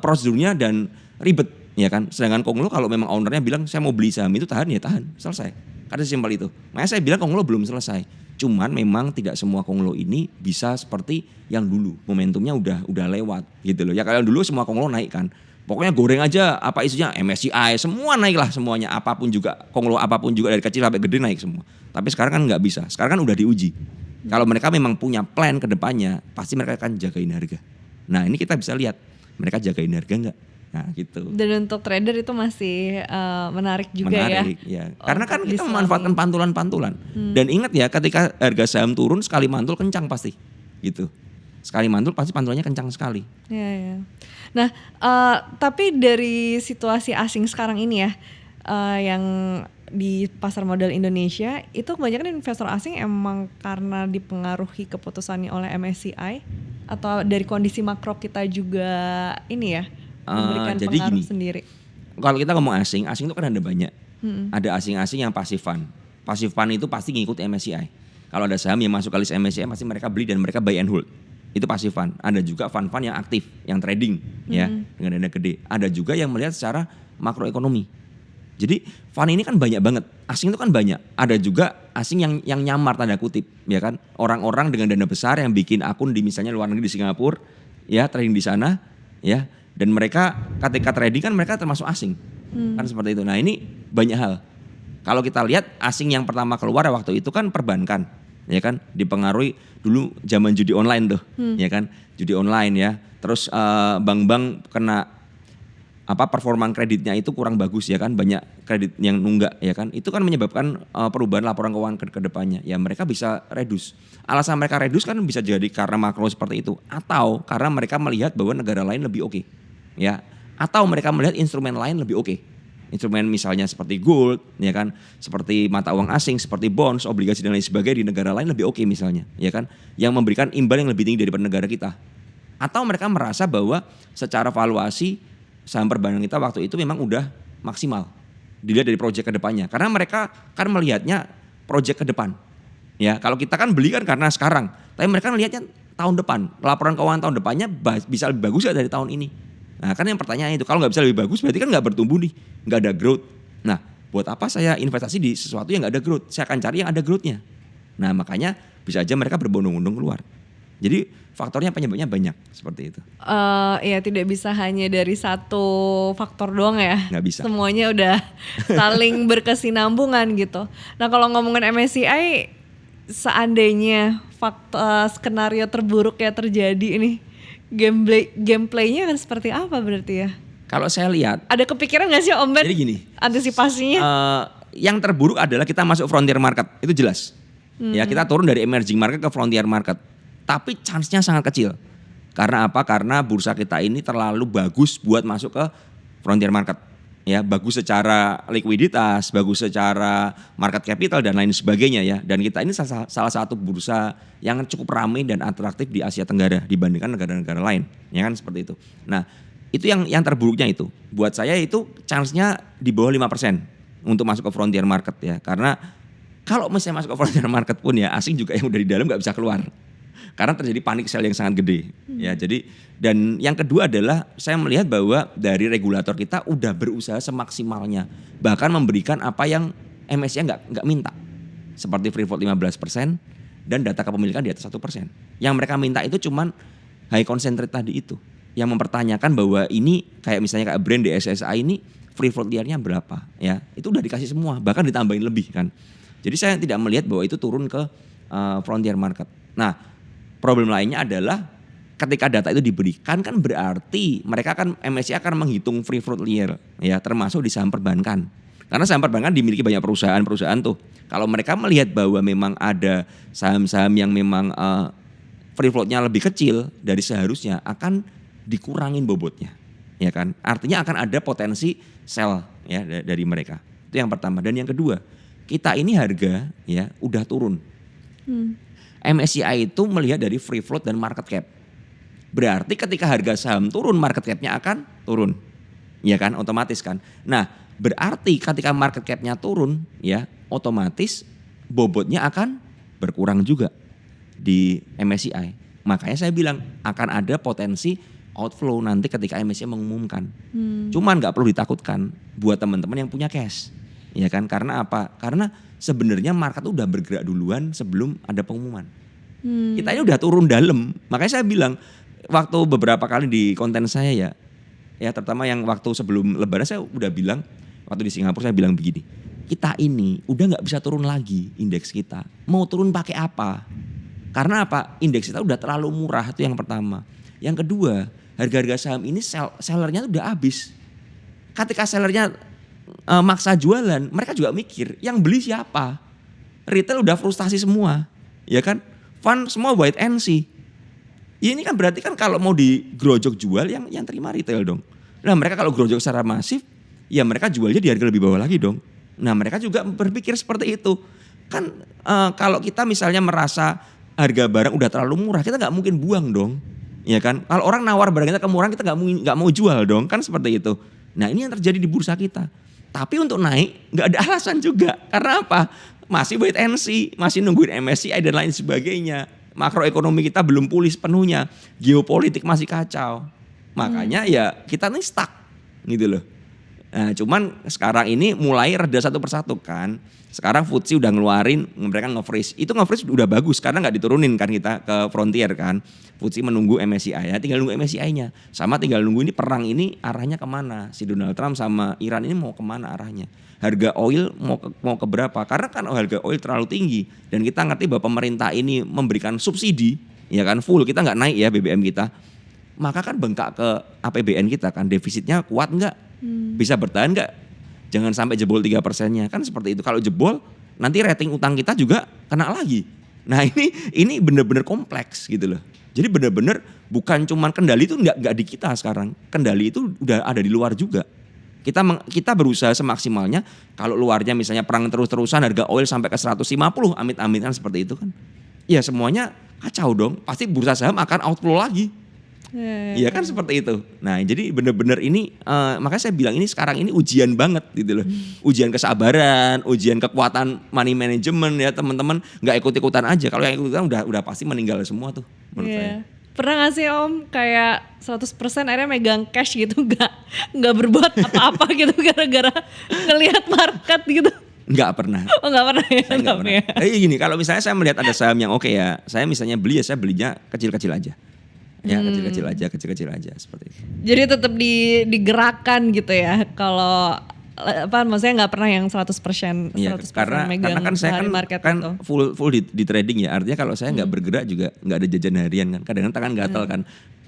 prosedurnya dan ribet, ya kan. Sedangkan konglo kalau memang ownernya bilang saya mau beli saham itu tahan, selesai. Karena sesimpel itu. Makanya saya bilang konglo belum selesai. Cuman memang tidak semua konglo ini bisa seperti yang dulu. Momentumnya udah lewat gitu loh. Ya kalau dulu semua konglo naik kan. Pokoknya goreng aja apa isunya, MSCI semua naik lah semuanya, apapun juga, konglo apapun juga dari kecil sampai gede naik semua. Tapi sekarang kan nggak bisa, sekarang kan udah diuji. Kalau mereka memang punya plan ke depannya, pasti mereka akan jagain harga. Nah ini kita bisa lihat, mereka jagain harga nggak? Nah gitu. Dan untuk trader itu masih menarik juga ya. Menarik ya. Karena kan kita memanfaatkan pantulan-pantulan. Dan ingat ya ketika harga saham turun sekali mantul kencang pasti gitu. Sekali mantul pasti pantulannya kencang sekali. Ya. Nah, tapi dari situasi asing sekarang ini ya, yang di pasar modal Indonesia itu kebanyakan investor asing emang karena dipengaruhi keputusannya oleh MSCI, Atau dari kondisi makro kita juga ini ya memberikan Jadi pengaruh gini, sendiri. kalau kita ngomong asing itu kan ada banyak. Ada asing-asing yang passive fund. Passive fund itu pasti ngikut MSCI. Kalau ada saham yang masuk ke list MSCI pasti mereka beli dan mereka buy and hold. Itu passive fund. Ada juga fund-fund yang aktif, yang trading ya dengan dana gede. Ada juga yang melihat secara makroekonomi. Jadi fund ini kan banyak banget. Asing itu kan banyak. Ada juga asing yang nyamar tanda kutip, ya kan? Orang-orang dengan dana besar yang bikin akun di misalnya luar negeri di Singapura, ya trading di sana, ya. Dan mereka ketika trading kan mereka termasuk asing. Kan seperti itu. Nah, ini banyak hal. Kalau kita lihat asing yang pertama keluar waktu itu kan perbankan, ya kan? Dipengaruhi dulu zaman judi online tuh, ya kan? Judi online ya. Terus bank-bank kena performa kreditnya itu kurang bagus ya kan, banyak kredit yang nunggak ya kan, itu kan menyebabkan perubahan laporan keuangan ke depannya. Ya mereka bisa reduce. Alasan mereka reduce kan bisa jadi karena makro seperti itu, atau karena mereka melihat bahwa negara lain lebih oke, ya, atau mereka melihat instrumen lain lebih oke. Instrumen misalnya seperti gold, ya kan, seperti mata uang asing, seperti bonds, obligasi dan lain sebagainya di negara lain lebih oke misalnya, ya kan, yang memberikan imbal yang lebih tinggi daripada negara kita. Atau mereka merasa bahwa secara valuasi saham perbankan kita waktu itu memang udah maksimal dilihat dari proyek ke depannya, karena mereka kan melihatnya proyek ke depan. Ya, kalau kita kan beli kan karena sekarang, tapi mereka melihatnya tahun depan, laporan keuangan tahun depannya bisa lebih bagus dari tahun ini. Nah, kan yang pertanyaan itu, kalau nggak bisa lebih bagus berarti kan nggak bertumbuh nih, nggak ada growth. Nah, buat apa saya investasi di sesuatu yang nggak ada growth? Saya akan cari yang ada growthnya. Nah, makanya bisa aja mereka berbondong-bondong keluar. Jadi faktornya penyebabnya banyak seperti itu. Ya tidak bisa hanya dari satu faktor doang ya. Nggak bisa. Semuanya udah saling berkesinambungan gitu. Nah kalau ngomongin MSCI, seandainya skenario terburuk ya terjadi ini, gameplaynya kan seperti apa berarti ya? Kalau saya lihat, ada kepikiran nggak sih Om Ben? Jadi gini, antisipasinya? Yang terburuk adalah kita masuk frontier market, itu jelas. Ya, kita turun dari emerging market ke frontier market. Tapi chance-nya sangat kecil. Karena apa? Karena bursa kita ini terlalu bagus buat masuk ke frontier market. Ya, bagus secara likuiditas, bagus secara market capital dan lain sebagainya ya. Dan kita ini salah satu bursa yang cukup ramai dan atraktif di Asia Tenggara dibandingkan negara-negara lain. Ya kan seperti itu. Nah, itu yang terburuknya itu. Buat saya itu chance-nya di bawah 5% untuk masuk ke frontier market ya. Karena kalau misalnya masuk ke frontier market pun ya asing juga yang udah di dalam gak bisa keluar. Karena terjadi panic sell yang sangat gede. Ya, jadi dan yang kedua adalah saya melihat bahwa dari regulator kita udah berusaha semaksimalnya, bahkan memberikan apa yang MSCI nggak minta, seperti free float 15% dan data kepemilikan di atas 1%. Yang mereka minta itu cuman high concentrate tadi itu, yang mempertanyakan bahwa ini kayak misalnya kayak brand di SSI ini free float liarnya berapa, ya itu udah dikasih semua, bahkan ditambahin lebih kan. Jadi saya tidak melihat bahwa itu turun ke frontier market. Nah, problem lainnya adalah ketika data itu diberikan kan berarti mereka kan MSCI akan menghitung free float liar ya, termasuk di saham perbankan. Karena saham perbankan dimiliki banyak perusahaan tuh. Kalau mereka melihat bahwa memang ada saham-saham yang memang free floatnya lebih kecil dari seharusnya, akan dikurangin bobotnya. Ya kan? Artinya akan ada potensi sell ya dari mereka. Itu yang pertama. Dan yang kedua, kita ini harga ya udah turun. MSCI itu melihat dari free float dan market cap. Berarti ketika harga saham turun, market capnya akan turun. Ya kan, otomatis kan. Nah, berarti ketika market capnya turun, ya otomatis bobotnya akan berkurang juga di MSCI. Makanya saya bilang akan ada potensi outflow nanti ketika MSCI mengumumkan. Cuman nggak perlu ditakutkan buat teman-teman yang punya cash. Ya kan, karena apa? Karena sebenarnya market udah bergerak duluan sebelum ada pengumuman. Kita ini udah turun dalam. Makanya saya bilang waktu beberapa kali di konten saya ya terutama yang waktu sebelum Lebaran saya udah bilang, waktu di Singapura saya bilang begini, kita ini udah nggak bisa turun lagi indeks kita. Mau turun pakai apa? Karena apa? Indeks kita udah terlalu murah, itu yang pertama. Yang kedua, harga-harga saham ini sellernya udah habis. Ketika sellernya maksa jualan, mereka juga mikir yang beli siapa. Retail udah frustasi semua, ya kan? Fund semua wait and see. Ya ini kan berarti kan kalau mau digrojok jual yang terima retail dong. Nah mereka kalau grojok secara masif, ya mereka jualnya di harga lebih bawah lagi dong. Nah mereka juga berpikir seperti itu. Kan kalau kita misalnya merasa harga barang udah terlalu murah, kita nggak mungkin buang dong. Ya kan? Kalau orang nawar barang kita kemurahan kita nggak mau jual dong, kan seperti itu. Nah ini yang terjadi di bursa kita. Tapi untuk naik nggak ada alasan juga. Karena apa? Masih wait and see, masih nungguin MSCI dan lain sebagainya. Makroekonomi kita belum pulih sepenuhnya, geopolitik masih kacau. Makanya ya kita nih stuck gitu loh. Nah cuman sekarang ini mulai reda satu persatu kan. Sekarang FTSE udah ngeluarin, mereka nge-freeze. Itu nge-freeze udah bagus karena nggak diturunin kan kita ke frontier kan. FTSE menunggu MSCI ya, tinggal nunggu MSCI-nya. Sama tinggal nunggu ini perang ini arahnya kemana. Si Donald Trump sama Iran ini mau kemana arahnya. Harga oil mau ke berapa. Karena kan harga oil terlalu tinggi. Dan kita ngerti bahwa pemerintah ini memberikan subsidi. Ya kan full, kita nggak naik ya BBM kita. Maka kan bengkak ke APBN kita kan. Defisitnya kuat nggak? Bisa bertahan nggak? Jangan sampai jebol 3%-nya. Kan seperti itu. Kalau jebol nanti rating utang kita juga kena lagi. Nah ini benar-benar kompleks gitu loh. Jadi benar-benar bukan cuman kendali itu nggak di kita sekarang. Kendali itu udah ada di luar juga. Kita berusaha semaksimalnya. Kalau luarnya misalnya perang terus-terusan harga oil sampai ke 150 amit-amit kan seperti itu kan. Ya semuanya kacau dong. Pasti bursa saham akan outflow lagi. Iya kan seperti itu. Nah jadi benar-benar ini makanya saya bilang ini sekarang ini ujian banget gitu loh. Ujian kesabaran, ujian kekuatan money management ya teman-teman. Nggak ikut-ikutan aja. Kalau yang ikut-ikutan udah pasti meninggal semua tuh menurut saya. Pernah gak sih Om kayak 100% akhirnya megang cash gitu nggak berbuat apa-apa gitu gara-gara ngelihat market gitu? Nggak pernah. Oh nggak pernah ya? Saya nggak pernah. Gini kalau misalnya saya melihat ada saham yang oke ya, saya misalnya beli ya saya belinya kecil-kecil aja. Ya kecil-kecil aja seperti itu. Jadi tetap digerakkan gitu ya. Kalau maksudnya nggak pernah yang 100% Iya, karena kan saya kan full di trading ya. Artinya kalau saya nggak bergerak juga nggak ada jajan harian kan. Kadang-kadang tangan gatal kan.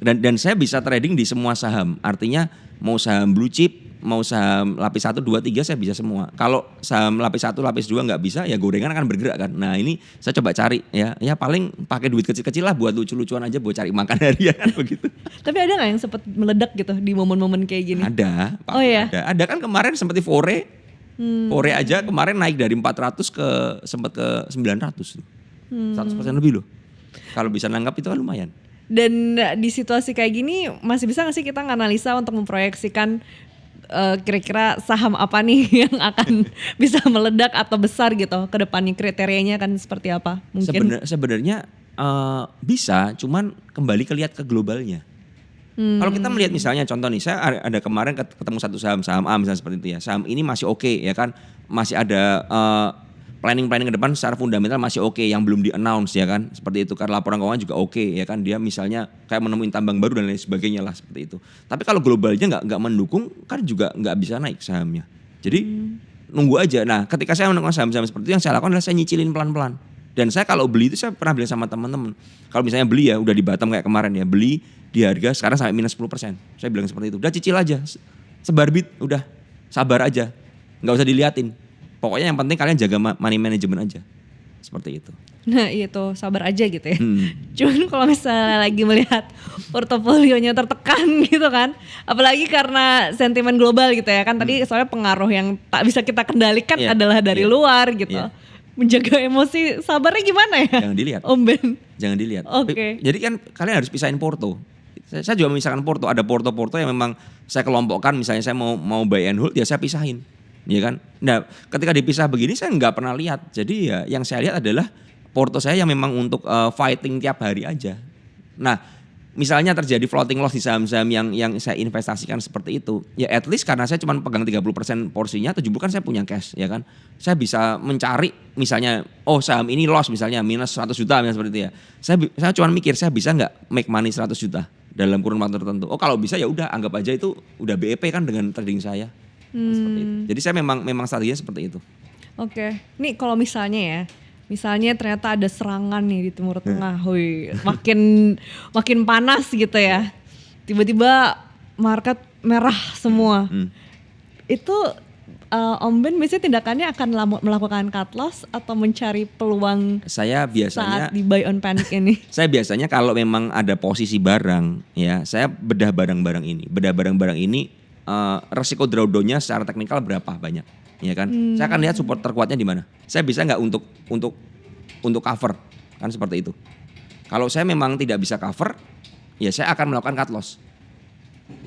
Dan saya bisa trading di semua saham. Artinya mau saham blue chip, mau saham lapis 1, 2, 3 saya bisa semua. Kalau saham lapis 1, lapis 2 nggak bisa ya gorengan akan bergerak kan. Nah ini saya coba cari ya paling pakai duit kecil-kecil lah buat lucu-lucuan aja buat cari makan harian kan begitu. Tapi ada nggak yang sempat meledak gitu di momen-momen kayak gini? Ada. Oh ya. Ada kan kemarin seperti Fore. Fore aja kemarin naik dari 400 sempat ke 900. 100% lebih loh. Kalau bisa nanggap itu kan lumayan. Dan di situasi kayak gini masih bisa nggak sih kita nganalisa untuk memproyeksikan kira-kira saham apa nih yang akan bisa meledak atau besar gitu ke depannya, kriterianya kan seperti apa mungkin? Sebenarnya bisa, cuman kembali lihat ke globalnya. Kalau kita melihat misalnya contoh nih, saya ada kemarin ketemu satu saham A misalnya seperti itu ya. Saham ini masih oke ya kan, masih ada planning ke depan secara fundamental masih oke, yang belum di-announce ya kan. Seperti itu karena laporan keuangan juga oke ya kan. Dia misalnya kayak menemuin tambang baru dan lain sebagainya lah seperti itu. Tapi kalau globalnya nggak mendukung kan juga nggak bisa naik sahamnya. Jadi nunggu aja. Nah, ketika saya menemukan saham-saham seperti itu yang saya lakukan adalah saya nyicilin pelan-pelan. Dan saya kalau beli itu saya pernah bilang sama teman-teman. Kalau misalnya beli ya udah di Batam kayak kemarin ya, beli di harga sekarang sampai minus 10%. Saya bilang seperti itu. Udah cicil aja. Sebar bit, udah sabar aja. Nggak usah diliatin. Pokoknya yang penting kalian jaga money management aja. Seperti itu. Nah itu sabar aja gitu ya. Cuman kalau misalnya lagi melihat portofolionya tertekan gitu kan. Apalagi karena sentimen global gitu ya kan. Tadi soalnya pengaruh yang tak bisa kita kendalikan adalah dari luar gitu. Menjaga emosi sabarnya gimana ya? Jangan dilihat. Om Ben. Jangan dilihat. Oke. Jadi kan kalian harus pisahin porto. Saya juga memisahkan porto. Ada porto-porto yang memang saya kelompokkan. Misalnya saya mau buy and hold ya saya pisahin. Ya kan. Nah, ketika dipisah begini saya nggak pernah lihat. Jadi ya yang saya lihat adalah porto saya yang memang untuk fighting tiap hari aja. Nah, misalnya terjadi floating loss di saham-saham yang saya investasikan seperti itu, ya at least karena saya cuma pegang 30% porsinya, 70% kan saya punya cash, ya kan. Saya bisa mencari misalnya, saham ini loss misalnya minus 100 juta misalnya seperti itu ya. Saya cuma mikir saya bisa nggak make money 100 juta dalam kurun waktu tertentu. Kalau bisa ya udah anggap aja itu udah BEP kan dengan trading saya. Seperti itu. Jadi saya memang strateginya seperti itu. Oke. Nih kalau misalnya ternyata ada serangan nih di Timur Tengah, makin panas gitu ya. Tiba-tiba market merah semua. Itu Om Ben biasanya tindakannya akan melakukan cut loss atau mencari peluang saya biasanya saat di buy on panic ini? Saya biasanya kalau memang ada posisi barang ya, saya bedah barang-barang ini. Resiko drawdown-nya secara teknikal berapa banyak, ya kan? Saya akan lihat support terkuatnya di mana. Saya bisa nggak untuk cover, kan seperti itu. Kalau saya memang tidak bisa cover, ya saya akan melakukan cut loss.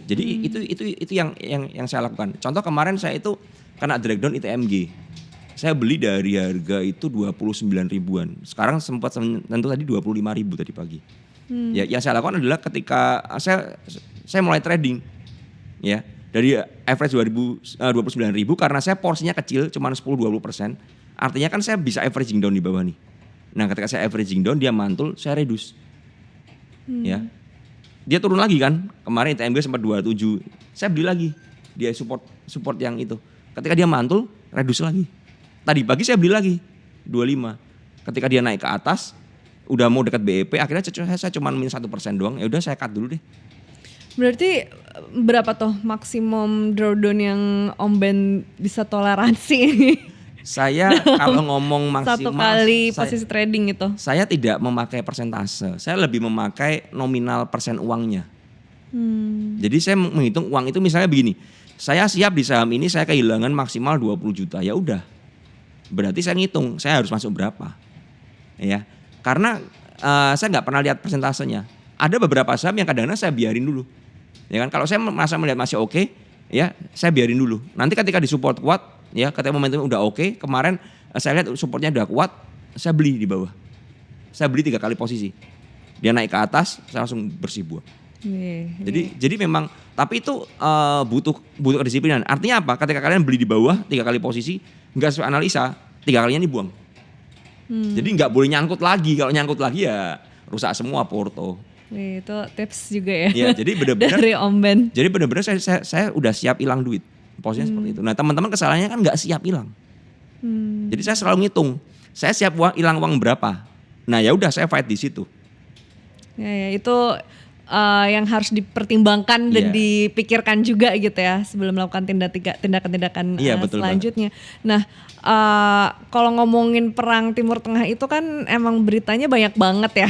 Jadi itu yang saya lakukan. Contoh kemarin saya itu kena drag down ITMG. Saya beli dari harga itu 29 ribuan. Sekarang sempat tentu tadi 25 ribu tadi pagi. Ya, yang saya lakukan adalah ketika saya mulai trading, ya dari average 29 ribu karena saya porsinya kecil, cuma 10-20%. Artinya kan saya bisa averaging down di bawah nih. Nah ketika saya averaging down dia mantul, saya reduce. Ya, dia turun lagi kan. Kemarin ITMG sempat 27, saya beli lagi. Dia support yang itu. Ketika dia mantul, reduce lagi. Tadi pagi saya beli lagi 25. Ketika dia naik ke atas, udah mau dekat BEP, akhirnya saya cuma minus 1% doang. Ya udah saya cut dulu deh. Berarti berapa tuh maksimum drawdown yang Om Ben bisa toleransi? Saya kalau ngomong maksimal satu kali posisi trading itu. Saya tidak memakai persentase. Saya lebih memakai nominal persen uangnya. Jadi saya menghitung uang itu misalnya begini. Saya siap di saham ini saya kehilangan maksimal 20 juta. Ya udah. Berarti saya ngitung saya harus masuk berapa. Ya. Karena saya nggak pernah lihat persentasenya. Ada beberapa saham yang kadang-kadang saya biarin dulu. Ya kan, kalau saya merasa melihat masih oke, ya saya biarin dulu. Nanti ketika di support kuat, ya ketika momentum udah oke, kemarin saya lihat supportnya udah kuat, saya beli di bawah. Saya beli 3 kali posisi. Dia naik ke atas, saya langsung bersih buah. Jadi memang, tapi itu butuh kedisiplinan. Artinya apa? Ketika kalian beli di bawah 3 kali posisi, nggak sesuai analisa, 3 kalinya dibuang. Jadi nggak boleh nyangkut lagi. Kalau nyangkut lagi ya rusak semua porto. Itu tips juga ya. Ya, jadi benar-benar dari Om Ben. Jadi benar-benar saya udah siap hilang duit. Posisinya seperti itu. Nah, teman-teman kesalahannya kan nggak siap hilang. Jadi saya selalu ngitung. Saya siap hilang uang berapa. Nah, ya udah saya fight di situ. Ya, itu yang harus dipertimbangkan dan dipikirkan juga gitu ya sebelum melakukan tindakan-tindakan selanjutnya. Nah, kalau ngomongin perang Timur Tengah itu kan emang beritanya banyak banget ya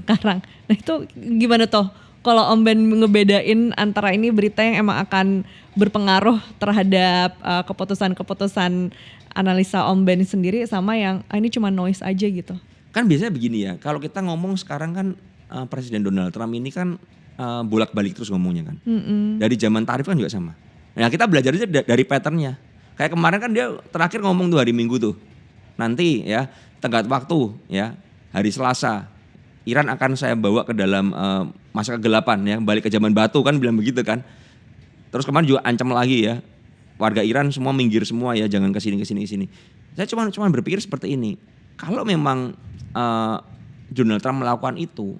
sekarang. Nah itu gimana tuh kalau Om Ben ngebedain antara ini berita yang emang akan berpengaruh terhadap keputusan-keputusan analisa Om Ben sendiri sama yang ini cuma noise aja gitu? Kan biasanya begini ya, kalau kita ngomong sekarang kan Presiden Donald Trump ini kan bolak-balik terus ngomongnya kan. Dari zaman tarif kan juga sama. Nah kita belajar aja dari patternnya. Kayak kemarin kan dia terakhir ngomong tuh hari Minggu tuh. Nanti ya tenggat waktu ya hari Selasa. Iran akan saya bawa ke dalam masa kegelapan ya. Balik ke zaman batu kan bilang begitu kan. Terus kemarin juga ancam lagi ya. Warga Iran semua minggir semua ya. Jangan kesini. Saya cuma berpikir seperti ini. Kalau memang Donald Trump melakukan itu.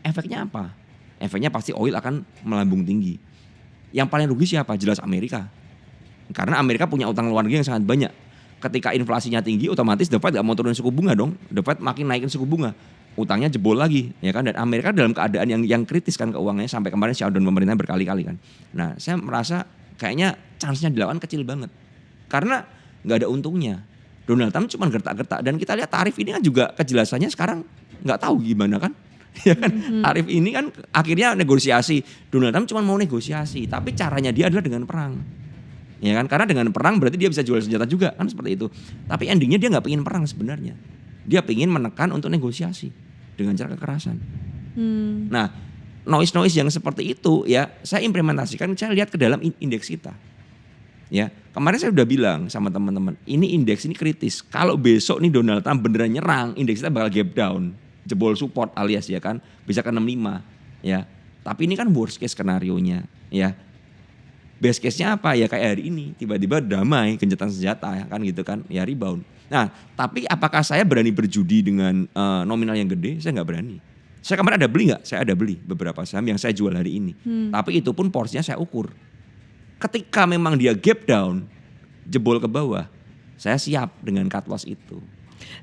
Efeknya apa? Efeknya pasti oil akan melambung tinggi. Yang paling rugi siapa? Jelas Amerika. Karena Amerika punya utang luar negeri yang sangat banyak. Ketika inflasinya tinggi, otomatis The Fed gak mau turunin suku bunga dong. The Fed makin naikin suku bunga. Utangnya jebol lagi, ya kan? Dan Amerika dalam keadaan yang kritis kan keuangannya sampai kemarin shutdown pemerintah berkali-kali kan. Nah, saya merasa kayaknya chance-nya dilakukan kecil banget. Karena nggak ada untungnya. Donald Trump cuma gertak-gertak dan kita lihat tarif ini kan juga kejelasannya sekarang nggak tahu gimana kan. Ya kan, tarif ini kan akhirnya negosiasi. Donald Trump cuma mau negosiasi, tapi caranya dia adalah dengan perang. Ya kan, karena dengan perang berarti dia bisa jual senjata juga kan seperti itu. Tapi endingnya dia nggak pengen perang sebenarnya. Dia pengen menekan untuk negosiasi dengan cara kekerasan. Nah, noise yang seperti itu ya saya implementasikan, saya lihat ke dalam indeks kita. Ya, kemarin saya udah bilang sama teman-teman, ini indeks ini kritis. Kalau besok nih Donald Trump beneran nyerang, indeks kita bakal gap down, jebol support alias ya kan, bisa ke 65 ya. Tapi ini kan worst case skenario-nya ya. Best case-nya apa ya kayak hari ini tiba-tiba damai gencatan senjata ya kan gitu kan ya rebound. Nah tapi apakah saya berani berjudi dengan nominal yang gede? Saya nggak berani. Saya kemarin ada beli nggak? Saya ada beli beberapa saham yang saya jual hari ini. Tapi itu pun porsinya saya ukur. Ketika memang dia gap down jebol ke bawah, saya siap dengan cut loss itu.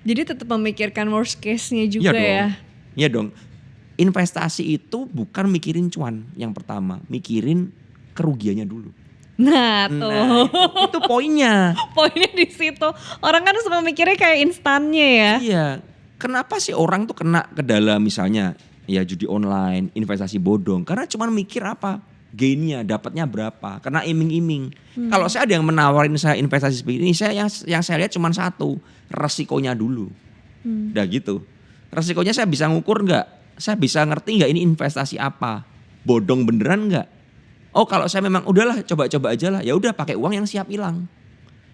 Jadi tetap memikirkan worst case-nya juga ya? Iya dong. Investasi itu bukan mikirin cuan yang pertama, mikirin kerugiannya dulu. Nah tuh. Itu poinnya. Poinnya di situ. Orang kan suka mikirnya kayak instannya ya. Iya. Kenapa sih orang tuh kena ke dalam misalnya ya judi online, investasi bodong? Karena cuma mikir apa? Gainnya, dapatnya berapa? Karena iming-iming. Kalau saya ada yang menawarin saya investasi seperti ini, saya yang saya lihat cuma satu, resikonya dulu. Udah gitu. Resikonya saya bisa ngukur nggak? saya bisa ngerti nggak ini investasi apa, bodong beneran nggak. Oh kalau saya memang udahlah coba-coba aja lah, ya udah pakai uang yang siap hilang.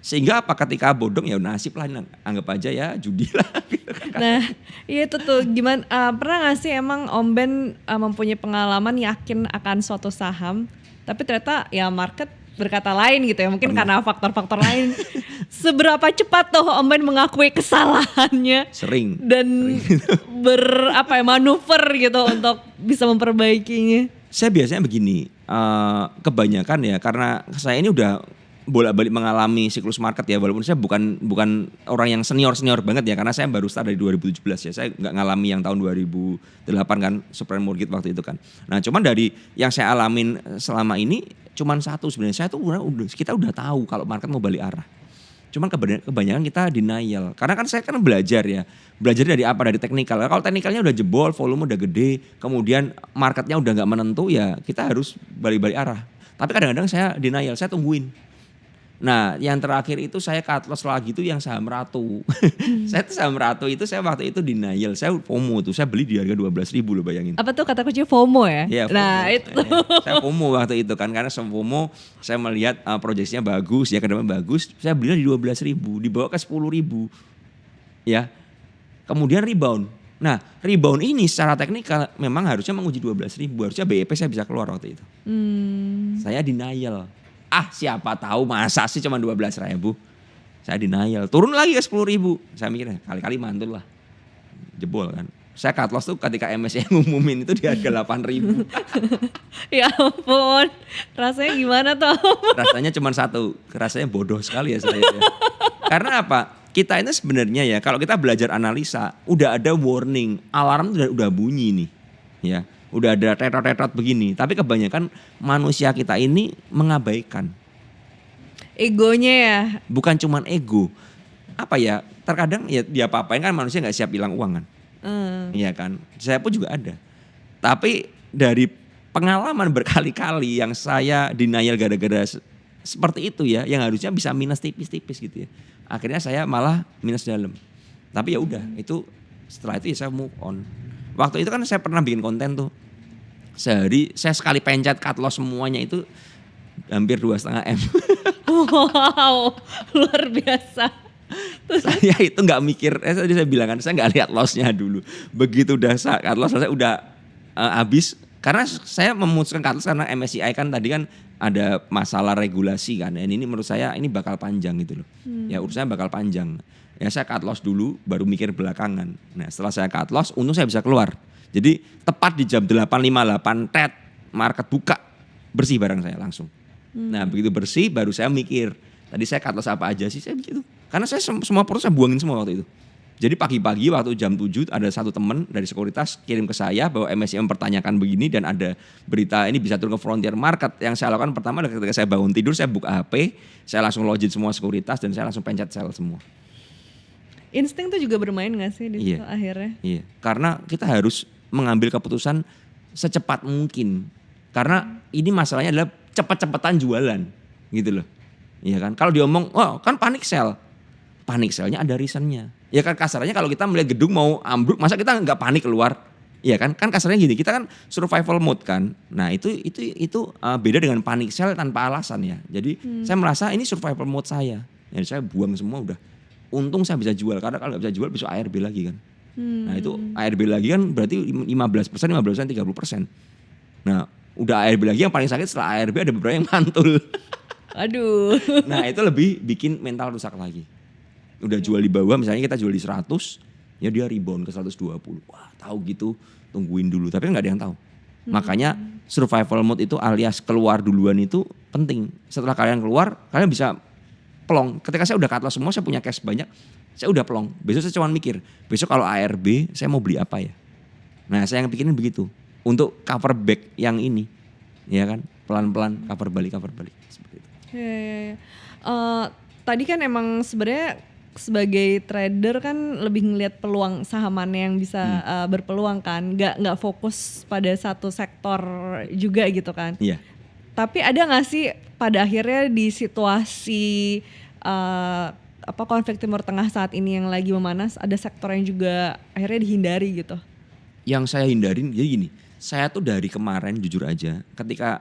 Sehingga apa ketika bodong ya nasib lah, anggap aja ya judi lah. Gitu kan. Nah, iya itu tuh gimana, pernah gak sih emang Om Ben mempunyai pengalaman yakin akan suatu saham, tapi ternyata ya market berkata lain gitu ya, mungkin karena faktor-faktor lain. Seberapa cepat tuh Om Ben mengakui kesalahannya Sering. dan manuver gitu untuk bisa memperbaikinya? Saya biasanya begini, kebanyakan ya karena saya ini udah bolak-balik mengalami siklus market ya, walaupun saya bukan orang yang senior banget ya, karena saya baru start dari 2017 ya, saya nggak ngalami yang tahun 2008 kan subprime mortgage waktu itu kan. Nah cuman dari yang saya alamin selama ini cuman satu sebenarnya, saya tuh kita udah tahu kalau market mau balik arah. Cuman kebanyakan kita denial, karena kan saya kan belajar dari apa, dari teknikal. Kalau teknikalnya udah jebol, volume udah gede, kemudian marketnya udah nggak menentu ya, kita harus balik-balik arah. Tapi kadang-kadang saya denial, saya tungguin. Nah yang terakhir itu saya cut loss lagi tuh yang saham Ratu. Saya tuh saham Ratu itu saya waktu itu denial, saya FOMO tuh, saya beli di harga 12.000 loh, bayangin. Apa tuh kata kuncinya FOMO ya? Ya, FOMO. Nah itu. Saya FOMO waktu itu kan, karena FOMO saya melihat proyeksinya bagus, ya ke depan bagus, saya beli di 12.000, dibawa ke 10.000. Ya. Kemudian rebound. Nah, rebound ini secara teknikal memang harusnya menguji 12.000, harusnya BEP saya bisa keluar waktu itu. Saya denial. Siapa tahu masa sih cuma 12.000. Saya denial. Turun lagi ke 10.000. Saya mikir kali-kali mantul lah. Jebol kan. Saya cut loss tuh ketika MSCI ngumumin itu di harga 8.000. Ya ampun. Rasanya gimana tuh? Rasanya cuma satu. Rasanya bodoh sekali ya saya. Ya. Karena apa? Kita ini sebenarnya ya, kalau kita belajar analisa, udah ada warning, alarm udah bunyi nih. Ya. Udah ada tetot-tetot begini, tapi kebanyakan manusia kita ini mengabaikan. Egonya ya. Bukan cuman ego. Apa ya, terkadang ya dia apa-apain kan, manusia gak siap hilang uang kan. Iya kan, saya pun juga ada. Tapi dari pengalaman berkali-kali yang saya denial gara-gara seperti itu ya, yang harusnya bisa minus tipis-tipis gitu ya. Akhirnya saya malah minus dalam. Tapi ya udah, itu setelah itu ya saya move on. Waktu itu kan saya pernah bikin konten tuh. Sehari saya sekali pencet cut loss semuanya itu hampir 2,5 M. Wow, luar biasa. Saya itu nggak mikir, tadi saya bilang kan saya nggak lihat lossnya dulu. Begitu udah cut loss saya udah habis. Karena saya memutuskan cut loss karena MSCI kan tadi kan ada masalah regulasi kan. Dan ini menurut saya ini bakal panjang gitu loh. Ya urusannya bakal panjang. Ya saya cut loss dulu baru mikir belakangan. Nah setelah saya cut loss untung saya bisa keluar. Jadi tepat di jam 8.58 market buka, bersih barang saya langsung. Nah begitu bersih baru saya mikir, tadi saya cut loss apa aja sih, saya begitu. Karena saya semua proses saya buangin semua waktu itu. Jadi pagi-pagi waktu jam 7 ada satu teman dari sekuritas kirim ke saya bahwa MSCI mempertanyakan begini dan ada berita ini bisa turun ke frontier market. Yang saya lakukan pertama adalah ketika saya bangun tidur saya buka HP, saya langsung login semua sekuritas dan saya langsung pencet sell semua. Insting tuh juga bermain gak sih di situ akhirnya? Iya, karena kita harus mengambil keputusan secepat mungkin. Karena ini masalahnya adalah cepat-cepatan jualan gitu loh. Iya kan, kalau diomong, oh kan panik sell. Panik sellnya ada reasonnya. Ya kan kasarnya kalau kita melihat gedung mau ambruk, masa kita nggak panik keluar? Iya kan kasarnya gini, kita kan survival mode kan. Nah itu beda dengan panik sell tanpa alasan ya. Jadi saya merasa ini survival mode saya. Jadi saya buang semua udah. Untung saya bisa jual, karena kalau nggak bisa jual besok ARB lagi kan. Nah itu ARB lagi kan berarti 15%, 30%. Nah udah ARB lagi, yang paling sakit setelah ARB ada beberapa yang mantul. Aduh. Nah itu lebih bikin mental rusak lagi. Udah jual di bawah, misalnya kita jual di 100, ya dia rebound ke 120. Wah tahu gitu, tungguin dulu. Tapi kan gak ada yang tahu. Makanya survival mode itu alias keluar duluan itu penting. Setelah kalian keluar, kalian bisa pelong. Ketika saya udah cut loss semua, saya punya cash banyak, saya udah pelong. Besok saya cuma mikir, besok kalau ARB saya mau beli apa ya. Nah saya yang pikirin begitu. Untuk cover back yang ini, ya kan, pelan-pelan cover balik seperti itu. Ya. Tadi kan emang sebenarnya sebagai trader kan lebih ngelihat peluang sahamannya yang bisa berpeluang kan, nggak fokus pada satu sektor juga gitu kan. Iya. Tapi ada nggak sih pada akhirnya di situasi konflik Timur Tengah saat ini yang lagi memanas, ada sektor yang juga akhirnya dihindari gitu? Yang saya hindarin jadi gini, saya tuh dari kemarin jujur aja ketika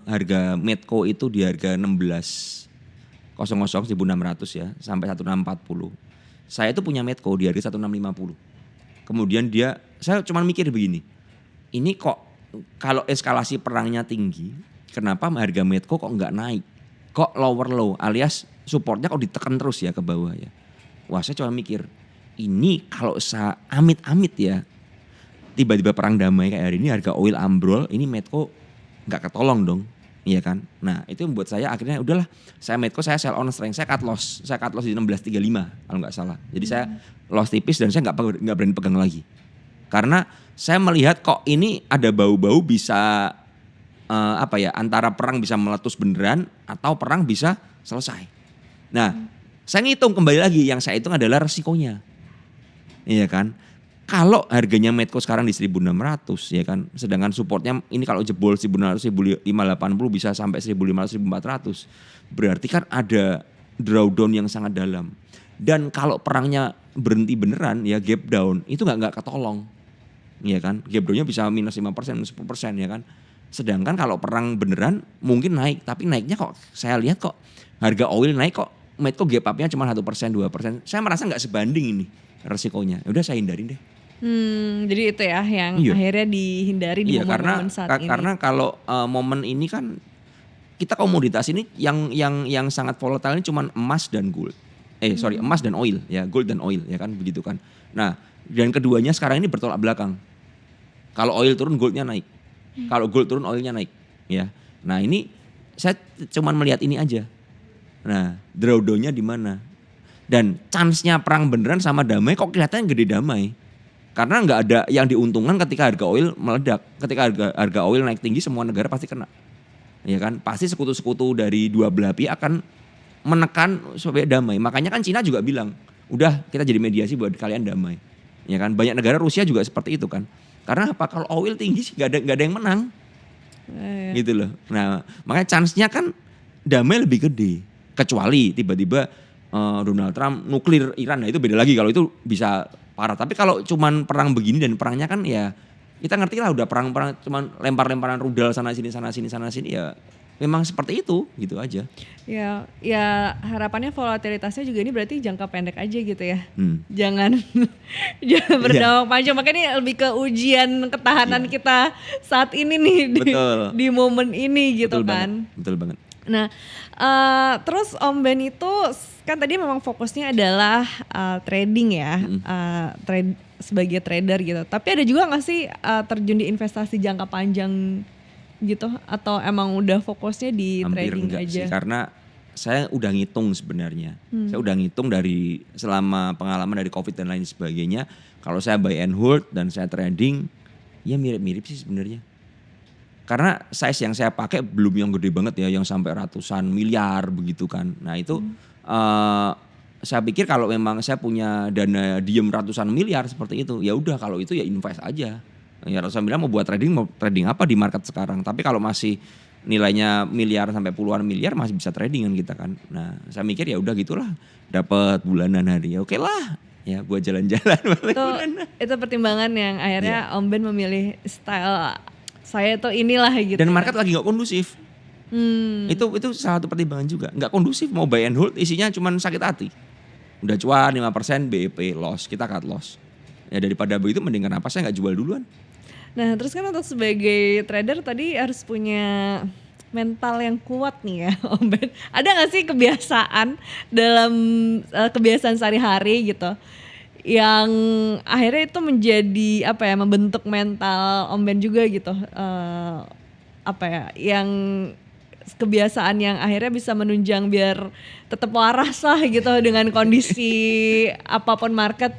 harga Medco itu di harga 16.00 1.600 ya sampai 1.640. Saya tuh punya Medco di harga 1.650. Kemudian saya cuma mikir begini. Ini kok kalau eskalasi perangnya tinggi, kenapa harga Medco kok nggak naik? Kok lower low alias supportnya kok ditekan terus ya ke bawah ya. Wah, saya cuma mikir, ini kalau amit-amit ya, tiba-tiba perang damai kayak hari ini harga oil ambrol, ini Medco nggak ketolong dong, iya kan? Nah itu yang membuat saya akhirnya udahlah, saya Medco saya sell on strength, saya cut loss di 16.35 kalau nggak salah. Jadi saya loss tipis dan saya nggak berani pegang lagi, karena saya melihat kok ini ada bau-bau bisa antara perang bisa meletus beneran atau perang bisa selesai. Nah saya ngitung kembali lagi, yang saya hitung adalah resikonya, iya kan? Kalau harganya Medco sekarang di 1.600 ya kan, sedangkan supportnya ini kalau jebol 1.600, 1.580 bisa sampai 1.500, 1.400, berarti kan ada drawdown yang sangat dalam. Dan kalau perangnya berhenti beneran ya gap down, itu nggak ketolong, ya kan? Gap downnya bisa minus 5%, minus 10% ya kan. Sedangkan kalau perang beneran mungkin naik, tapi naiknya kok saya lihat kok harga oil naik kok Medco gap up-nya cuma 1%, 2%. Saya merasa nggak sebanding ini resikonya. Udah saya hindarin deh. Jadi itu ya yang akhirnya dihindari di momen-momen saat ini. Karena kalau momen ini kan kita komoditas ini yang sangat volatile ini cuma emas dan gold. Emas dan oil ya, gold dan oil ya kan begitu kan. Nah, dan keduanya sekarang ini bertolak belakang. Kalau oil turun goldnya naik. Kalau gold turun oilnya naik ya. Nah, ini saya cuma melihat ini aja. Nah, drawdown-nya di mana? Dan chance-nya perang beneran sama damai kok kelihatannya gede damai. Karena nggak ada yang diuntungkan ketika harga oil meledak. Ketika harga oil naik tinggi, semua negara pasti kena. Ya kan? Pasti sekutu-sekutu dari dua belah pihak akan menekan supaya damai. Makanya kan Cina juga bilang, udah kita jadi mediasi buat kalian damai. Ya kan? Banyak negara, Rusia juga seperti itu kan. Karena apa? Kalau oil tinggi sih nggak ada yang menang. Gitu loh. Nah, makanya chance-nya kan damai lebih gede. Kecuali tiba-tiba Donald Trump nuklir Iran, nah itu beda lagi kalau itu bisa parah. Tapi kalau cuman perang begini dan perangnya kan ya kita ngerti lah udah perang-perang cuman lempar-lemparan rudal sana sini ya memang seperti itu gitu aja. Ya harapannya volatilitasnya juga ini berarti jangka pendek aja gitu ya. Jangan berdampak panjang. Makanya ini lebih ke ujian ketahanan kita saat ini nih di momen ini gitu. Betul kan. Betul banget. Nah, terus Om Ben itu kan tadi memang fokusnya adalah trading ya, sebagai trader gitu. Tapi ada juga nggak sih terjun di investasi jangka panjang gitu? Atau emang udah fokusnya di hampir trading enggak aja? Sih, karena saya udah ngitung sebenarnya. Saya udah ngitung dari selama pengalaman dari COVID dan lain sebagainya. Kalau saya buy and hold dan saya trading, ya mirip-mirip sih sebenarnya. Karena size yang saya pakai belum yang gede banget ya, yang sampai ratusan miliar begitu kan. Nah itu saya pikir kalau memang saya punya dana diem ratusan miliar seperti itu, ya udah kalau itu ya invest aja. Ya ratusan miliar mau trading apa di market sekarang. Tapi kalau masih nilainya miliar sampai puluhan miliar masih bisa tradingan kita kan. Nah saya mikir ya udah gitulah, dapat bulanan hari ya oke lah. Ya buat jalan-jalan. Itu pertimbangan yang akhirnya Om Ben memilih style saya tuh inilah gitu. Dan market lagi gak kondusif. Itu salah satu pertimbangan juga. Gak kondusif, mau buy and hold isinya cuma sakit hati. Udah cuan 5% BEP loss, kita cut loss. Ya daripada begitu mending kenapa saya gak jual duluan. Nah terus kan untuk sebagai trader tadi harus punya mental yang kuat nih ya Om Ben. Ada gak sih kebiasaan dalam kebiasaan sehari-hari gitu yang akhirnya itu menjadi membentuk mental Om Ben juga gitu, yang kebiasaan yang akhirnya bisa menunjang biar tetap waras lah gitu dengan kondisi apapun market.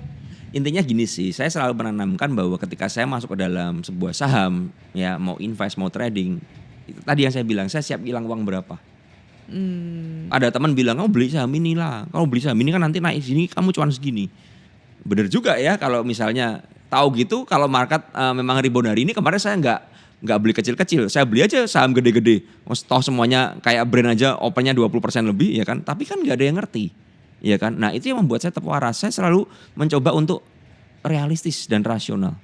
Intinya gini sih, saya selalu menanamkan bahwa ketika saya masuk ke dalam sebuah saham, ya mau invest mau trading, itu tadi yang saya bilang saya siap hilang uang berapa. Ada teman bilang kamu beli saham ini lah, kamu beli saham ini kan nanti naik sini kamu cuan segini. Bener juga ya kalau misalnya tahu gitu, kalau market memang rebound hari ini, kemarin saya nggak beli kecil-kecil, saya beli aja saham gede-gede. Toh semuanya kayak brand aja opennya 20% lebih ya kan, tapi kan nggak ada yang ngerti ya kan. Nah itu yang membuat saya tetap waras. Saya selalu mencoba untuk realistis dan rasional.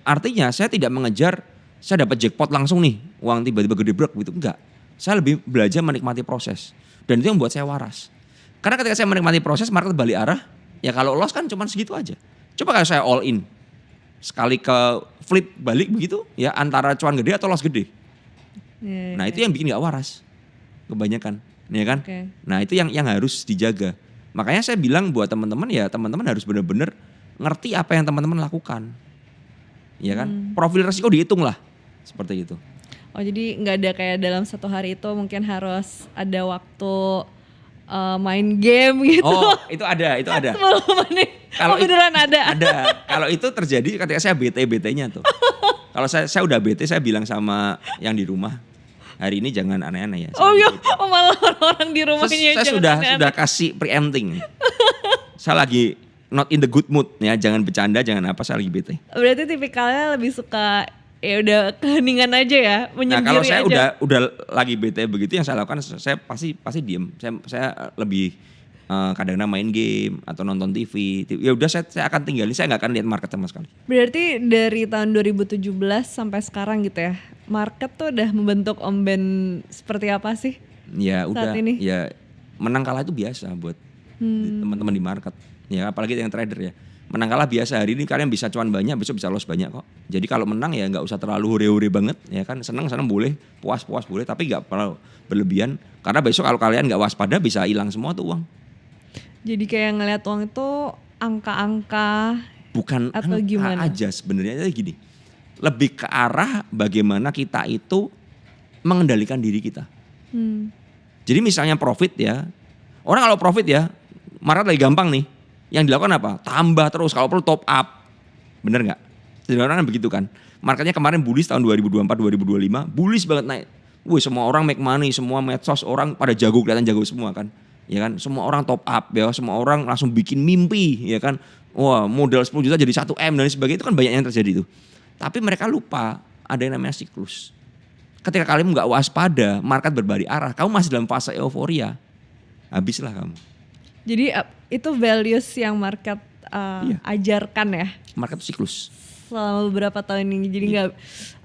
artinya saya tidak mengejar saya dapat jackpot langsung nih, uang tiba-tiba gede brek gitu, enggak. Saya lebih belajar menikmati proses. Dan itu yang membuat saya waras. Karena ketika saya menikmati proses, market balik arah, ya kalau loss kan cuma segitu aja. Coba kalau saya all in, sekali ke flip balik begitu, ya antara cuan gede atau loss gede. Nah itu yang bikin gak waras, kebanyakan, ya kan? Nah itu yang harus dijaga. Makanya saya bilang buat teman-teman ya teman-teman harus benar-benar ngerti apa yang teman-teman lakukan, ya kan? Profil resiko dihitung lah, seperti itu. Oh jadi nggak ada kayak dalam satu hari itu mungkin harus ada waktu main game gitu. Oh itu ada. Sebelum ini. Kalau beneran ada. Ada. Kalau itu terjadi ketika saya bete-betenya tuh. Kalau saya udah bete, saya bilang sama yang di rumah, hari ini jangan aneh-aneh ya. Oh iya, malah orang di rumahnya saya sudah kasih preempting. Saya lagi not in the good mood ya, jangan bercanda, jangan apa, saya lagi bete. Berarti tipikalnya lebih suka ya udah keheningan aja ya, menyendiri aja. Nah kalau saya udah lagi bete begitu, yang saya lakukan saya pasti diem. Saya lebih kadang-kadang main game atau nonton TV. Ya udah saya akan tinggalin, saya nggak akan lihat market sama sekali. Berarti dari tahun 2017 sampai sekarang gitu ya, market tuh udah membentuk Om Ben seperti apa sih? Ya saat udah, ini? ya menang kalah itu biasa buat teman-teman di market. Ya apalagi yang trader ya. Menang kalah biasa, hari ini kalian bisa cuan banyak, besok bisa loss banyak kok. Jadi kalau menang ya nggak usah terlalu hore-hore banget, ya kan. Senang boleh, puas boleh, tapi nggak perlu berlebihan. Karena besok kalau kalian nggak waspada bisa hilang semua tuh uang. Jadi kayak ngelihat uang itu angka-angka. Bukan atau angka gimana? aja sebenarnya gini. Lebih ke arah bagaimana kita itu mengendalikan diri kita. Jadi misalnya profit ya, orang kalau profit ya, market lagi gampang nih. Yang dilakukan apa? Tambah terus, kalau perlu top up. Bener gak? Jadi orang kan begitu kan. Marketnya kemarin bullish tahun 2024-2025, bullish banget naik. Wih semua orang make money, semua medsos orang pada jago, kelihatan jago semua kan. Ya kan, semua orang top up ya, semua orang langsung bikin mimpi ya kan. Wah modal 10 juta jadi 1M dan sebagainya, itu kan banyak yang terjadi itu. Tapi mereka lupa ada yang namanya siklus. Ketika kalian gak waspada, market berbalik arah, kamu masih dalam fase euforia, habislah kamu. Jadi itu values yang market ajarkan ya? Market itu siklus. Selama beberapa tahun ini, jadi nggak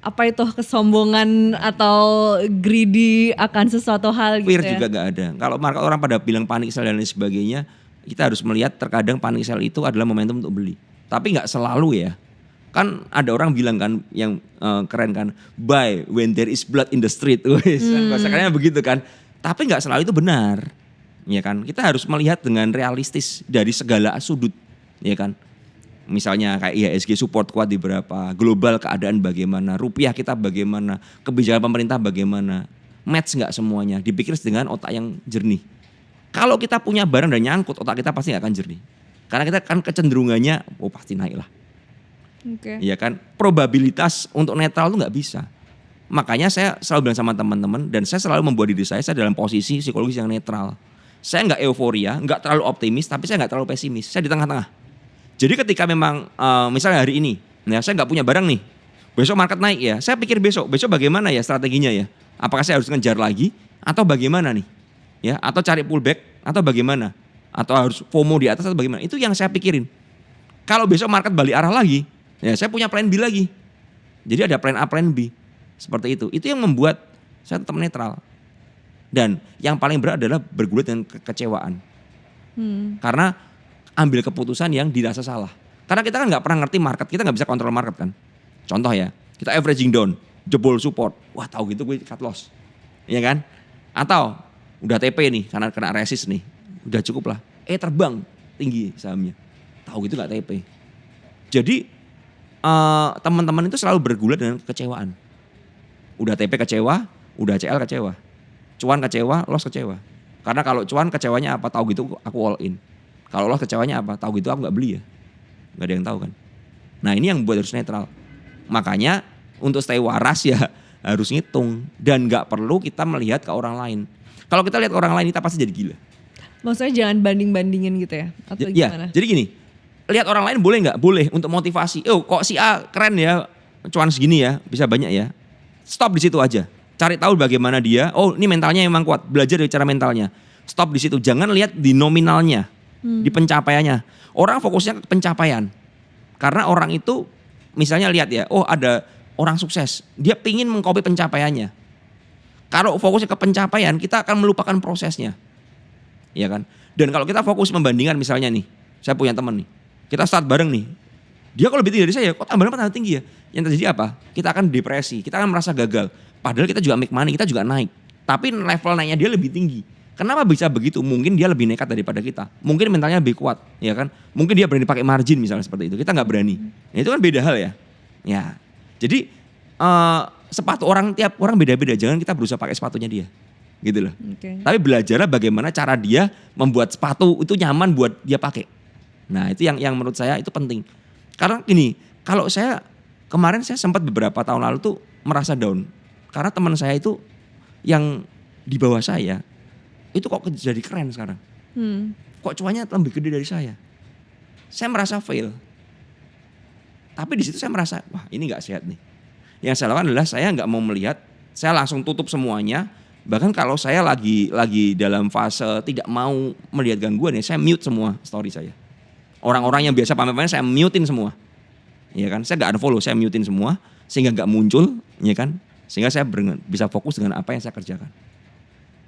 apa itu kesombongan atau greedy akan sesuatu hal gitu Fear ya? juga gak ada. Kalau market orang pada bilang panic sell dan lain sebagainya, kita harus melihat terkadang panic sell itu adalah momentum untuk beli. Tapi gak selalu ya. Kan ada orang bilang kan yang keren kan, buy when there is blood in the street. Bahasa kerennya begitu kan. Tapi gak selalu itu benar. Ya kan, kita harus melihat dengan realistis dari segala sudut, ya kan. Misalnya kayak IHSG support kuat di berapa, global keadaan bagaimana, rupiah kita bagaimana, kebijakan pemerintah bagaimana, match nggak semuanya, dipikir dengan otak yang jernih. Kalau kita punya barang dan nyangkut, otak kita pasti nggak akan jernih, karena kita kan kecenderungannya, oh pasti naik lah, ya kan. Probabilitas untuk netral itu nggak bisa. Makanya saya selalu bilang sama teman-teman, dan saya selalu membuat diri saya dalam posisi psikologis yang netral. Saya nggak euforia, nggak terlalu optimis, tapi saya nggak terlalu pesimis. Saya di tengah-tengah. Jadi ketika memang misalnya hari ini, nah saya nggak punya barang nih, besok market naik ya, saya pikir besok bagaimana ya strateginya ya? Apakah saya harus ngejar lagi atau bagaimana nih? Ya, atau cari pullback atau bagaimana? Atau harus FOMO di atas atau bagaimana? Itu yang saya pikirin. Kalau besok market balik arah lagi, ya saya punya plan B lagi. Jadi ada plan A, plan B. Seperti itu. Itu yang membuat saya tetap netral. Dan yang paling berat adalah bergulat dengan kekecewaan. Karena ambil keputusan yang dirasa salah. Karena kita kan gak pernah ngerti market, kita gak bisa kontrol market kan. Contoh ya, kita averaging down, jebol support. Wah tahu gitu gue cut loss. Iya kan? Atau udah TP nih, karena kena resist nih. Udah cukup lah. Terbang tinggi sahamnya. Tahu gitu gak TP. Jadi teman-teman itu selalu bergulat dengan kekecewaan. Udah TP kecewa, udah CL kecewa. Cuan kecewa, loss kecewa. Karena kalau cuan kecewanya apa? Tahu gitu aku all in. Kalau loss kecewanya apa? Tahu gitu aku gak beli ya. Gak ada yang tahu kan. Nah ini yang buat harus netral. Makanya untuk stay waras ya harus ngitung. Dan gak perlu kita melihat ke orang lain. Kalau kita lihat ke orang lain kita pasti jadi gila. Maksudnya jangan banding-bandingin gitu ya? Atau gimana? Jadi gini. Lihat orang lain boleh gak? Boleh untuk motivasi. Kok si A keren ya. Cuan segini ya. Bisa banyak ya. Stop di situ aja. Cari tahu bagaimana dia. Oh ini mentalnya memang kuat. Belajar dari cara mentalnya. Stop di situ. Jangan lihat di nominalnya. Di pencapaiannya. Orang fokusnya ke pencapaian. Karena orang itu misalnya lihat ya, oh ada orang sukses, dia pingin mengcopy pencapaiannya. Kalau fokusnya ke pencapaian, kita akan melupakan prosesnya. Ya kan? Dan kalau kita fokus membandingkan misalnya nih, saya punya teman nih, kita start bareng nih. Dia kalau lebih tinggi dari saya, kok tambahnya tinggi ya? Yang terjadi apa? Kita akan depresi, kita akan merasa gagal. Padahal kita juga make money, kita juga naik. Tapi level naiknya dia lebih tinggi. Kenapa bisa begitu? Mungkin dia lebih nekat daripada kita. Mungkin mentalnya lebih kuat, ya kan? Mungkin dia berani pakai margin misalnya seperti itu. Kita nggak berani. Nah, itu kan beda hal ya. Ya, jadi sepatu orang tiap orang beda-beda. Jangan kita berusaha pakai sepatunya dia, gitu loh. Okay. Tapi belajarlah bagaimana cara dia membuat sepatu itu nyaman buat dia pakai. Nah, itu yang menurut saya itu penting. Karena gini, kalau saya kemarin saya sempat beberapa tahun lalu tuh merasa down. Karena teman saya itu yang di bawah saya itu kok jadi keren sekarang. Kok cuannya lebih gede dari saya. Saya merasa fail. Tapi di situ saya merasa, wah ini nggak sehat nih. Yang saya lakukan adalah saya nggak mau melihat, saya langsung tutup semuanya. Bahkan kalau saya lagi dalam fase tidak mau melihat gangguan ya, saya mute semua story saya. Orang-orang yang biasa pamer-pamer saya mutein semua. Ya kan, saya nggak unfollow, saya mutein semua sehingga nggak muncul, ya kan? Sehingga saya bisa fokus dengan apa yang saya kerjakan.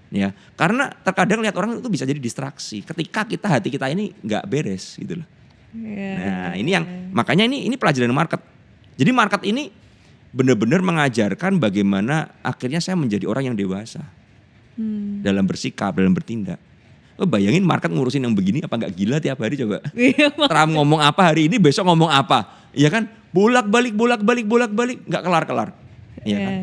Ya, karena terkadang lihat orang itu bisa jadi distraksi. Ketika hati kita ini nggak beres gitu loh. Nah, ini yang makanya ini pelajaran market. Jadi market ini benar-benar mengajarkan bagaimana akhirnya saya menjadi orang yang dewasa dalam bersikap, dalam bertindak. Bayangin market ngurusin yang begini apa nggak gila tiap hari coba. Trump ngomong apa hari ini, besok ngomong apa, ya kan? Bolak-balik nggak kelar-kelar. Ya kan?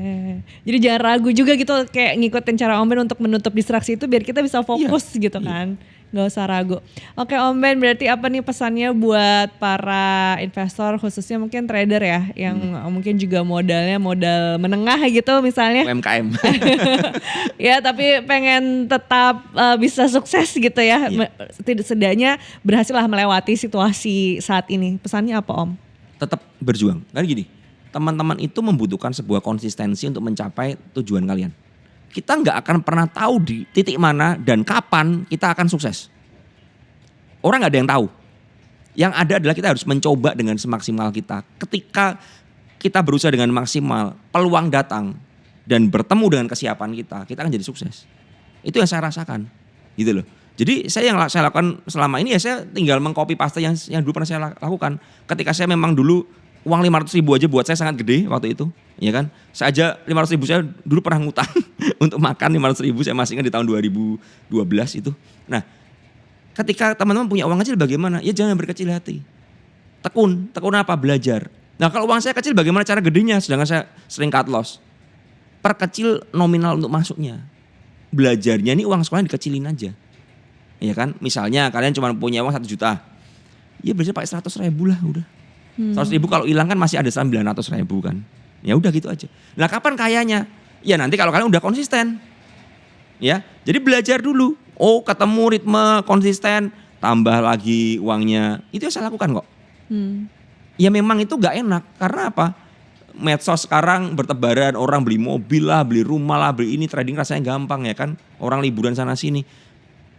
Jadi jangan ragu juga gitu kayak ngikutin cara Om Ben untuk menutup distraksi itu biar kita bisa fokus gitu kan. Gak usah ragu. Oke Om Ben, berarti apa nih pesannya buat para investor khususnya mungkin trader ya yang mungkin juga modalnya modal menengah gitu misalnya. UMKM. Ya tapi pengen tetap bisa sukses gitu ya. Setidaknya berhasil lah melewati situasi saat ini. Pesannya apa Om? Tetap berjuang. Kan gini, teman-teman itu membutuhkan sebuah konsistensi untuk mencapai tujuan kalian. Kita nggak akan pernah tahu di titik mana dan kapan kita akan sukses. Orang nggak ada yang tahu. Yang ada adalah kita harus mencoba dengan semaksimal kita. Ketika kita berusaha dengan maksimal, peluang datang dan bertemu dengan kesiapan kita akan jadi sukses. Itu yang saya rasakan, gitu loh. Jadi yang saya lakukan selama ini ya saya tinggal mengcopy paste yang dulu pernah saya lakukan. Ketika saya memang dulu uang 500.000 aja buat saya sangat gede waktu itu, ya kan? Saya aja 500.000 saya dulu pernah ngutang untuk makan 500.000, saya masih ingat di tahun 2012 itu. Nah, ketika teman-teman punya uang kecil bagaimana? Ya jangan berkecil hati. Tekun apa? Belajar. Nah, kalau uang saya kecil bagaimana cara gedenya? Sedangkan saya sering cut loss. Perkecil nominal untuk masuknya. Belajarnya ini uang sekolah dikecilin aja. Ya kan? Misalnya kalian cuma punya uang 1 juta. Ya belajar pakai 100.000 lah udah. 100.000 kalau hilang kan masih ada 900.000 kan. Ya udah gitu aja. Nah kapan kayanya? Ya nanti kalau kalian udah konsisten. Ya, jadi belajar dulu. Oh ketemu ritme konsisten, tambah lagi uangnya. Itu yang saya lakukan kok. Ya memang itu gak enak. Karena apa? Medsos sekarang bertebaran, orang beli mobil lah, beli rumah lah, beli ini, trading rasanya gampang ya kan. Orang liburan sana sini.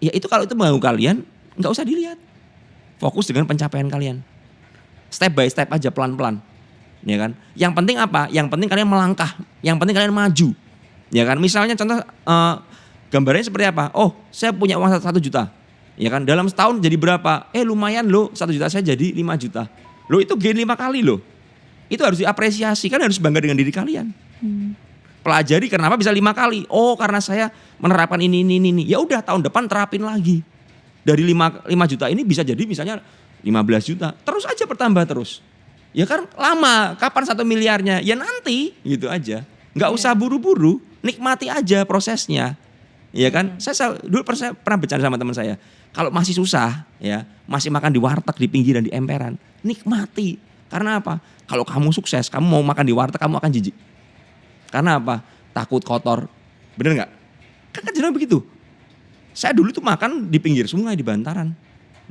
Ya itu kalau itu mengganggu kalian, gak usah dilihat. Fokus dengan pencapaian kalian. Step by step aja pelan-pelan. Ya kan? Yang penting apa? Yang penting kalian melangkah. Yang penting kalian maju. Ya kan? Misalnya contoh gambarnya seperti apa? Oh, saya punya uang 1 juta. Ya kan? Dalam setahun jadi berapa? Lumayan loh, 1 juta saya jadi 5 juta. Loh itu gain 5 kali loh. Itu harus diapresiasi, kan harus bangga dengan diri kalian. Pelajari kenapa bisa 5 kali? Oh, karena saya menerapkan ini. Ya udah tahun depan terapin lagi. Dari 5 juta ini bisa jadi misalnya 15 juta, terus aja bertambah terus. Ya kan lama, kapan 1 miliarnya? Ya nanti, gitu aja. Nggak usah buru-buru, nikmati aja prosesnya. Ya kan? Saya dulu pernah bicara sama teman saya, kalau masih susah, ya masih makan di warteg di pinggiran di emperan, nikmati. Karena apa? Kalau kamu sukses, kamu mau makan di warteg, kamu akan jijik. Karena apa? Takut kotor. Bener nggak? Kan kejadian begitu. Saya dulu tuh makan di pinggir sungai di bantaran,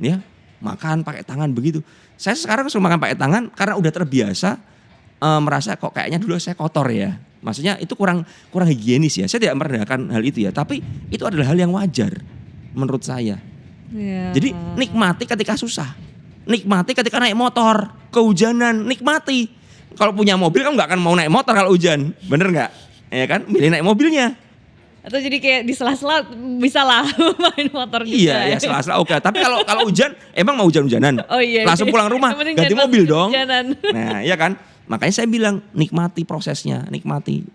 ya. Makan pakai tangan begitu. Saya sekarang suruh makan pakai tangan karena udah terbiasa merasa kok kayaknya dulu saya kotor ya. Maksudnya itu kurang higienis ya. Saya tidak merendahkan hal itu ya. Tapi itu adalah hal yang wajar menurut saya. Yeah. Jadi nikmati ketika susah. Nikmati ketika naik motor, kehujanan, nikmati. kalau punya mobil kamu nggak akan mau naik motor kalau hujan, bener nggak? Ya kan, milih naik mobilnya. Atau jadi kayak di sela-sela bisa lah main motor juga. Iya, ya sela-sela oke. Tapi kalau hujan, emang mau hujan-hujanan? Oh iya. Langsung pulang rumah, Yang penting ganti jangan mobil dong. hujanan. Nah, iya kan? Makanya saya bilang nikmati prosesnya, nikmati.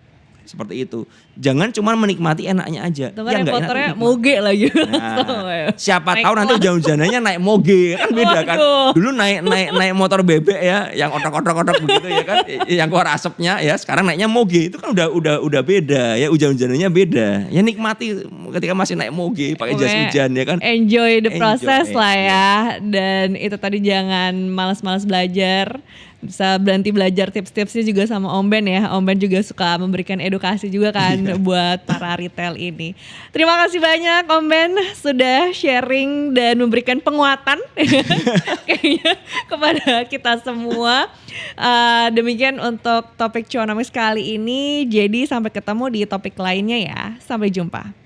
Seperti itu. Jangan cuma menikmati enaknya aja. Tuh kan naik motornya moge lagi. Nah, siapa tahu nanti hujan-hujanannya naik moge kan beda kan. Dulu naik motor bebek ya, yang otak-otak begitu ya kan, yang keluar asapnya ya. Sekarang naiknya moge itu kan udah beda ya, hujan-hujanannya beda. Ya nikmati ketika masih naik moge pakai jas hujan ya kan. Enjoy the process lah ya. Dan itu tadi jangan malas-malas belajar. Bisa berhenti belajar tips-tipsnya juga sama Om Ben ya. Om Ben juga suka memberikan edukasi juga kan buat para retail ini. Terima kasih banyak Om Ben sudah sharing dan memberikan penguatan kayaknya kepada kita semua. Demikian untuk topik Cuanomics kali ini. Jadi sampai ketemu di topik lainnya ya. Sampai jumpa.